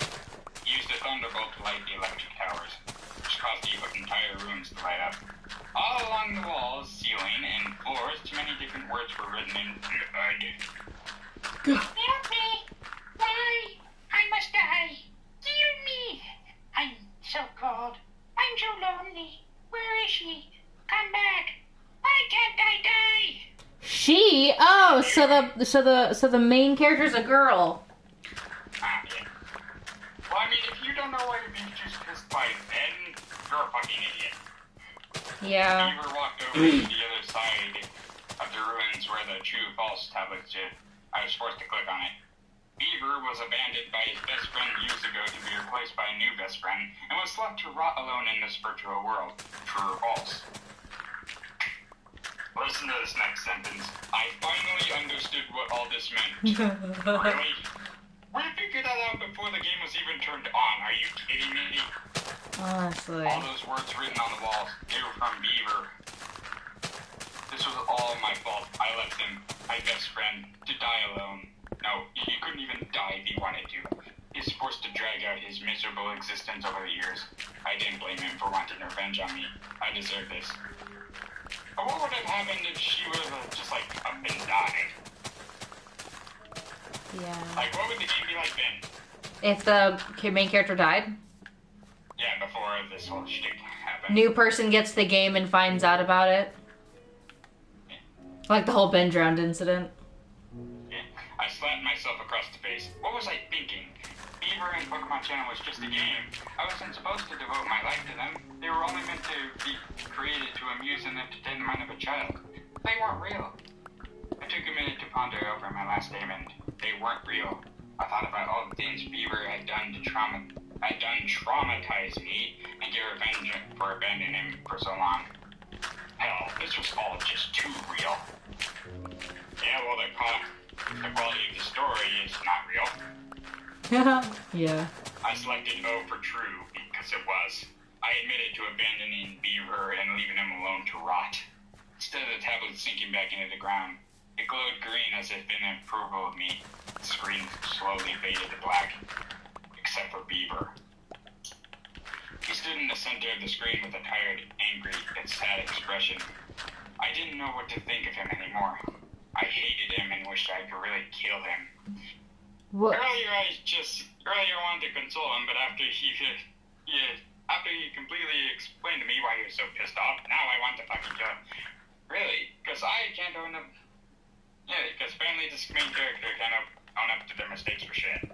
He used a thunderbolt to light the electric towers, which caused the entire ruins to light up. All along the walls, ceiling, and floors, too many different words were written in blood. Help me! Why? I must die. Heal me! I'm so cold. I'm so lonely. Where is she? Come back! Why can't I die? She? Oh, so the main character's a girl. Ah, yeah. Well, I mean, if you don't know why you're being just pissed by then, you're a fucking idiot. Yeah. Beaver walked over to the other side of the ruins where the true-false tablet stood. I was forced to click on it. Beaver was abandoned by his best friend years ago to be replaced by a new best friend, and was left to rot alone in this virtual world. True or false? Listen to this next sentence. I finally understood what all this meant. Really? We figured that out before the game was even turned on. Are you kidding me? Honestly. All those words written on the walls, they were from Beaver. This was all my fault. I left him, my best friend, to die alone. No, he couldn't even die if he wanted to. He's forced to drag out his miserable existence over the years. I didn't blame him for wanting revenge on me. I deserve this. But what would have happened if she would have just, like, up and died? Yeah. Like, what would the game be like then? If the main character died? Yeah, before this whole shtick happened. New person gets the game and finds out about it. Like the whole Ben drowned incident. Yeah. I slapped myself across the face. What was I thinking? Beaver and Pokemon Channel was just a game. I wasn't supposed to devote my life to them. They were only meant to be created to amuse and entertain the mind of a child. They weren't real. I took a minute to ponder over my last statement. They weren't real. I thought about all the things Beaver had done to traumatize me and get revenge for abandoning him for so long. Hell, this was all just too real. Yeah, well, the quality of the story is not real. Yeah. I selected O for true because it was. I admitted to abandoning Beaver and leaving him alone to rot. Instead of the tablet sinking back into the ground, it glowed green as if in approval of me. The screen slowly faded to black, except for Beaver. He stood in the center of the screen with a tired, angry, and sad expression. I didn't know what to think of him anymore. I hated him and wished I could really kill him. What? Earlier I wanted to console him, but after he completely explained to me why he was so pissed off, now I want to fucking kill him. Really? Because I can't own up. Yeah, because apparently this main character can't own up to their mistakes for shit.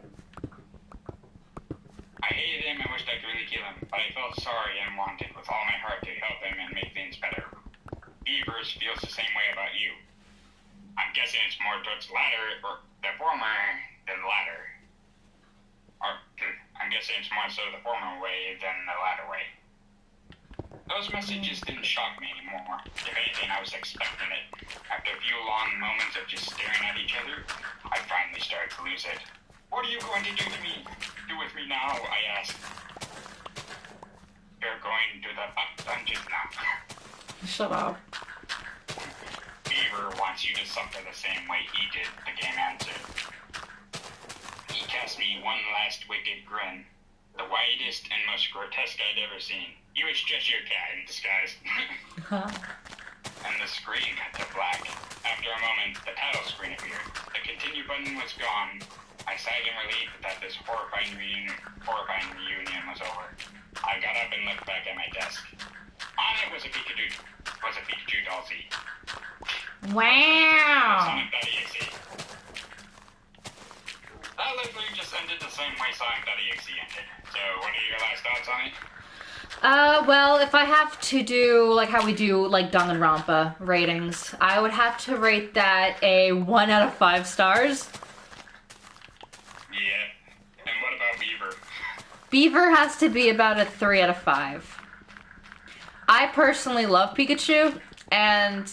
I hated him and wished I could really kill him, but I felt sorry and wanted with all my heart to help him and make things better. Beavers feels the same way about you. I'm guessing it's more towards the latter, or the former, than the latter. Or, I'm guessing it's more so the former way than the latter way. Those messages didn't shock me anymore. If anything, I was expecting it. After a few long moments of just staring at each other, I finally started to lose it. What are you going to do with me now? I asked. You're going to the dungeon now. Shut up. Beaver wants you to suffer the same way he did, the game answered. He cast me one last wicked grin, the widest and most grotesque I'd ever seen. He was just your cat in disguise. And the screen cut to black. After a moment, the title screen appeared. The continue button was gone. I sighed in relief that this horrifying reunion was over. I got up and looked back at my desk. On it was a Pikachu doll seat. Wow. Sonic.exe. That literally just ended the same way Sonic.exe ended. So, what are your last thoughts on it? Well, if I have to do, like how we do, like, Danganronpa ratings, I would have to rate that a 1 out of 5 stars. Yeah. And what about Beaver? Beaver has to be about a 3 out of 5. I personally love Pikachu, and,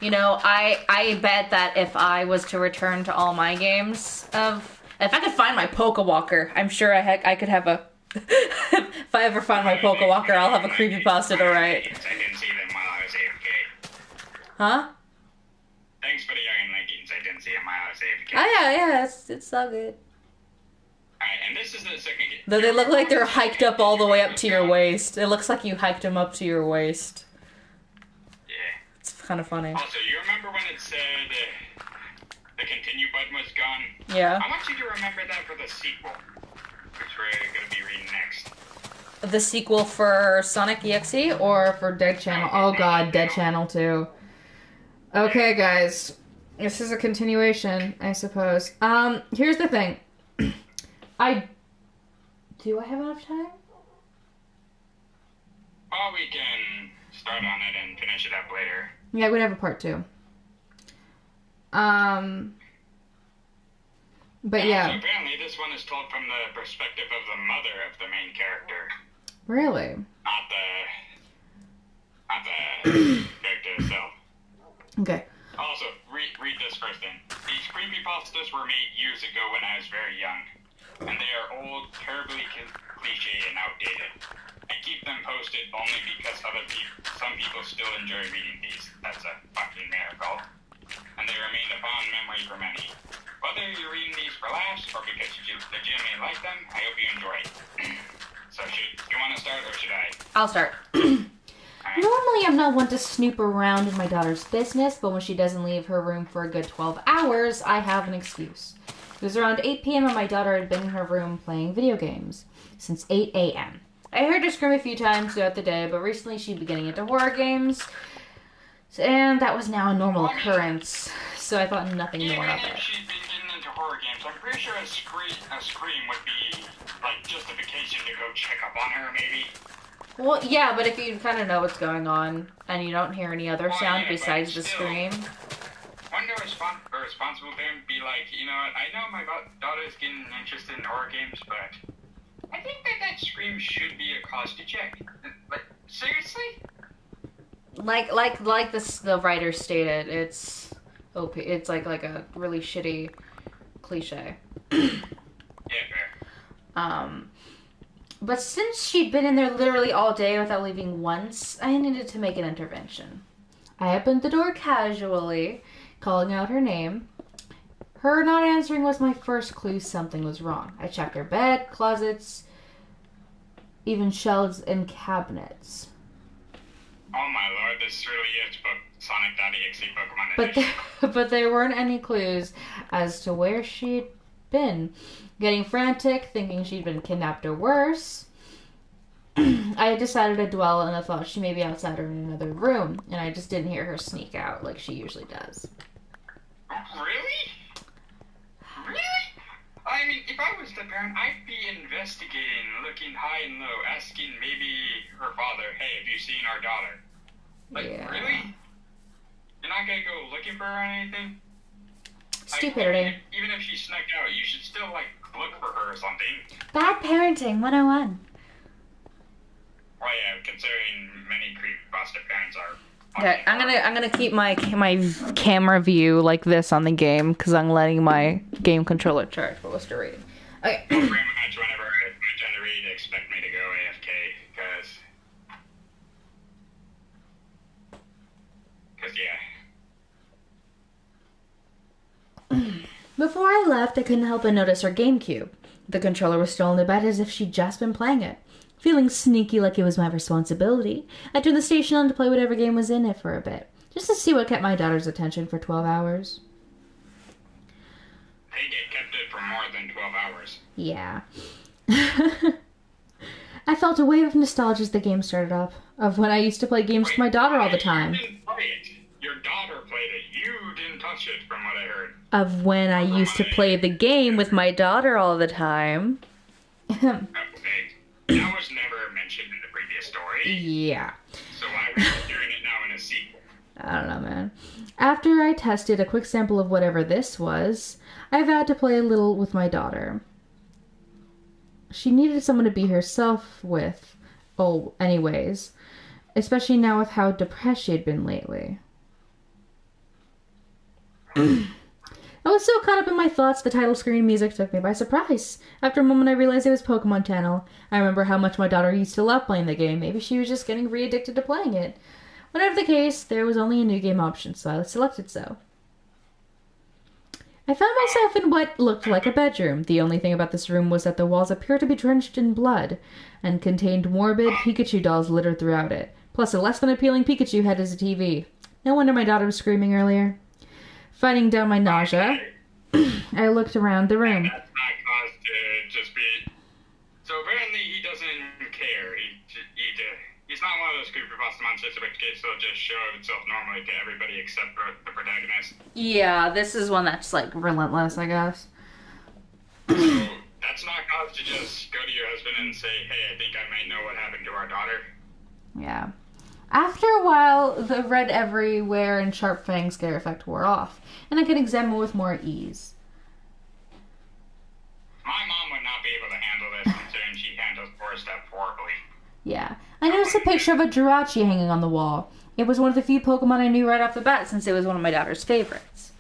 you know, I bet that if I was to return to all my games if I could find my Pokewalker, I'm sure I could have a, if I ever find my Pokewalker, I'll have a creepypasta to write. I didn't see them while I was AFK. Huh? Thanks for the Iron Leggings. I didn't see them while I was AFK. Oh yeah, it's so good. Alright, and this is the second game. Though they look like they're hiked up all the way up to your waist. It looks like you hiked them up to your waist. Yeah. It's kind of funny. Also, you remember when it said the continue button was gone? Yeah. I want you to remember that for the sequel, which we're going to be reading next. The sequel for Sonic EXE or for Dead Channel? Oh god, Dead Channel 2. Okay, guys. This is a continuation, I suppose. Here's the thing. Do I have enough time? Well, we can start on it and finish it up later. Yeah, we'd have a part 2. But yeah. So apparently this one is told from the perspective of the mother of the main character. Really? Not the character itself. Okay. Also, read this first thing. These creepypastas were made years ago when I was very young. And they are old, terribly cliche and outdated. I keep them posted only because some people still enjoy reading these. That's a fucking miracle. And they remain a fond memory for many. Whether you're reading these for laughs or because you legitimately like them, I hope you enjoy it. So, you want to start or should I? I'll start. Normally, I'm not one to snoop around in my daughter's business, but when she doesn't leave her room for a good 12 hours, I have an excuse. It was around 8 p.m. and my daughter had been in her room playing video games since 8 a.m. I heard her scream a few times throughout the day, but recently she'd been getting into horror games. And that was now a normal occurrence, so I thought nothing more of Even if it. she'd been getting into horror games, I'm pretty sure a scream would be, like, justification to go check up on her, maybe. Well, yeah, but if you kind of know what's going on, and you don't hear any other sound Yeah, besides the still, scream. Wouldn't a responsible parent be like, you know what, I know my daughter's getting interested in horror games, but I think that scream should be a cause to check. Like, seriously? Like the writer stated, it's like a really shitty cliche. Yeah, fair. But since she'd been in there literally all day without leaving once, I needed to make an intervention. I opened the door casually, calling out her name. Her not answering was my first clue something was wrong. I checked her bed, closets, even shelves and cabinets. Oh my lord, this really is Sonic.exe Pokemon Edition. But there weren't any clues as to where she'd been. Getting frantic, thinking she'd been kidnapped or worse, I decided to dwell on the thought she may be outside or in another room, and I just didn't hear her sneak out like she usually does. Really? Really? I mean, if I was the parent, I'd be investigating, looking high and low, asking maybe her father, hey, have you seen our daughter? Like, Yeah. Really? You're not gonna go looking for her or anything? Stupidity. Even if she snuck out, you should still, like, look for her or something. Bad parenting 101. Well, yeah, considering many creepypasta parents are... Okay, I'm gonna keep my camera view like this on the game because I'm letting my game controller charge. But we'll start reading. Okay. Well, pretty much whenever I try to read, expect me to go AFK, because yeah. Before I left, I couldn't help but notice her GameCube. The controller was still in the bed as if she'd just been playing it. Feeling sneaky like it was my responsibility, I turned the station on to play whatever game was in it for a bit, just to see what kept my daughter's attention for 12 hours. I think it kept it for more than 12 hours. Yeah. I felt a wave of nostalgia as the game started up, of when I used to play games with my daughter all the time. You didn't play it. Your daughter played it. You didn't touch it, from what I heard. Of when I used to play the game with my daughter all the time. Okay. That was never mentioned in the previous story. Yeah. So why are we hearing it now in a sequel? I don't know, man. After I tested a quick sample of whatever this was, I vowed to play a little with my daughter. She needed someone to be herself with. Oh, anyways. Especially now with how depressed she had been lately. I was so caught up in my thoughts, the title screen music took me by surprise. After a moment, I realized it was Pokemon Channel. I remember how much my daughter used to love playing the game. Maybe she was just getting re-addicted to playing it. Whatever the case, there was only a new game option, so I selected so. I found myself in what looked like a bedroom. The only thing about this room was that the walls appeared to be drenched in blood, and contained morbid Pikachu dolls littered throughout it. Plus, a less than appealing Pikachu head as a TV. No wonder my daughter was screaming earlier. Fighting down my nausea, I looked around the room. That's not cause to just be... So apparently he doesn't care. He's not one of those creepypasta monsters in which case he'll just show himself normally to everybody except for the protagonist. Yeah, this is one that's, like, relentless, I guess. So that's not cause to just go to your husband and say, hey, I think I might know what happened to our daughter. Yeah. After a while, the red everywhere and sharp fang scare effect wore off, and I could examine with more ease. My mom would not be able to handle this, considering she handles poor stuff horribly. Yeah. I noticed a picture of a Jirachi hanging on the wall. It was one of the few Pokemon I knew right off the bat, since it was one of my daughter's favorites.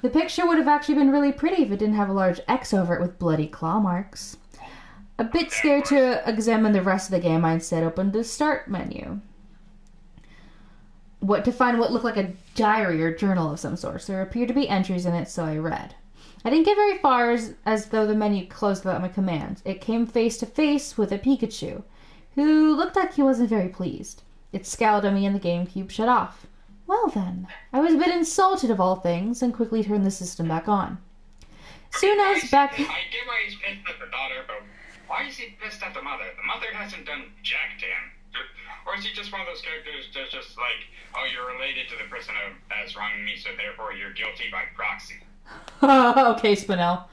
The picture would have actually been really pretty if it didn't have a large X over it with bloody claw marks. A bit scared to examine the rest of the game, I instead opened the Start menu. To find what looked like a diary or journal of some sort. There appeared to be entries in it, so I read. I didn't get very far as though the menu closed without my commands. It came face to face with a Pikachu, who looked like he wasn't very pleased. It scowled at me and the GameCube shut off. Well then, I was a bit insulted of all things and quickly turned the system back on. Soon I was back... I get why he's pissed at the daughter, but why is he pissed at the mother? The mother hasn't done jack to him. Or is he just one of those characters that's just like, oh, you're related to the person that's wronging me, so therefore you're guilty by proxy? Okay, Spinel.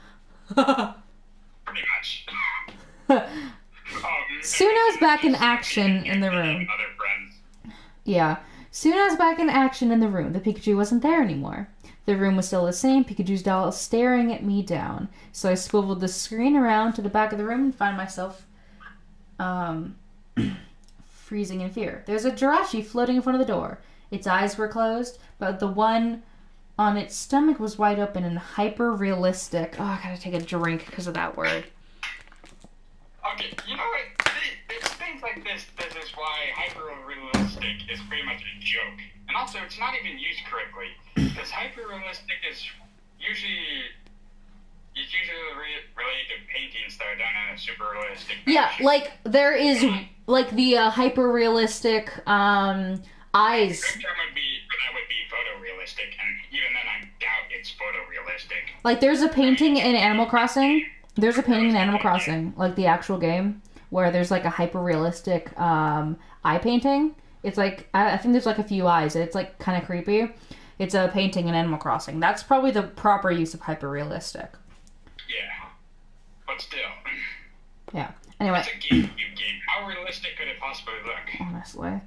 Pretty much. Suno's back in action in the room. Other friends. Yeah. Suno's back in action in the room. The Pikachu wasn't there anymore. The room was still the same, Pikachu's doll staring at me down. So I swiveled the screen around to the back of the room and found myself freezing in fear. There's a Jirachi floating in front of the door. Its eyes were closed, but the one on its stomach was wide open and hyper-realistic. Oh, I gotta take a drink because of that word. Okay, you know what? It's things like this is why hyper-realistic is pretty much a joke. And also, it's not even used correctly. Because hyper-realistic is usually related to paintings that are done in a super realistic fashion. Yeah, like, there is, like, the hyper-realistic, eyes. The term would be photorealistic, and even then I doubt it's photorealistic. Like, there's a painting in Animal Crossing. There's a painting in Animal Crossing, like the actual game, where there's like a hyper-realistic eye painting. It's like, I think there's like a few eyes. It's like kind of creepy. It's a painting in Animal Crossing. That's probably the proper use of hyper-realistic. Yeah, but still. Yeah. Anyway. It's a game. How realistic could it possibly look? Honestly.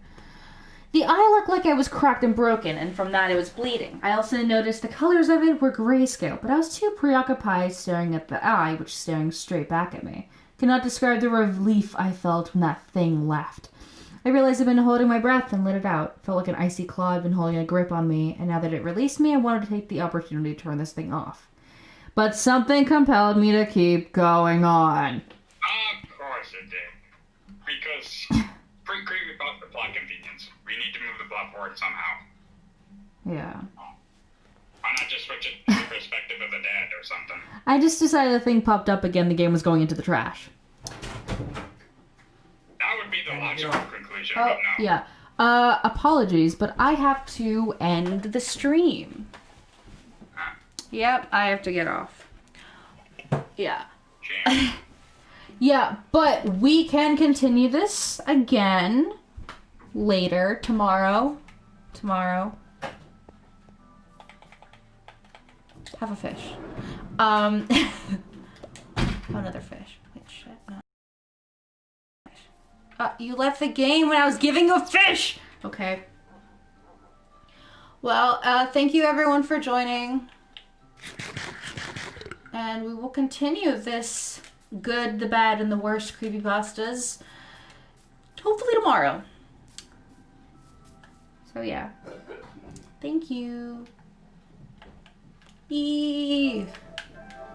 The eye looked like it was cracked and broken, and from that it was bleeding. I also noticed the colors of it were grayscale, but I was too preoccupied staring at the eye, which was staring straight back at me. Cannot describe the relief I felt when that thing left. I realized I'd been holding my breath and let it out. Felt like an icy claw had been holding a grip on me, and now that it released me, I wanted to take the opportunity to turn this thing off. But something compelled me to keep going on. Of course it did. Because Creepypasta plot convenience. We need to move the plot forward somehow. Yeah. Why not just switch it to the perspective of the dad or something? I just decided the thing popped up again, the game was going into the trash. That would be the logical conclusion, Oh, but no. yeah. Apologies, but I have to end the stream. Yep, I have to get off. Yeah. Shame. Yeah, but we can continue this again later, tomorrow. Have a fish. Another fish. Wait, shit, no. You left the game when I was giving you a fish! Okay. Well, thank you everyone for joining. And we will continue this good, the bad, and the worst creepypastas hopefully tomorrow. So yeah. Thank you. Bye.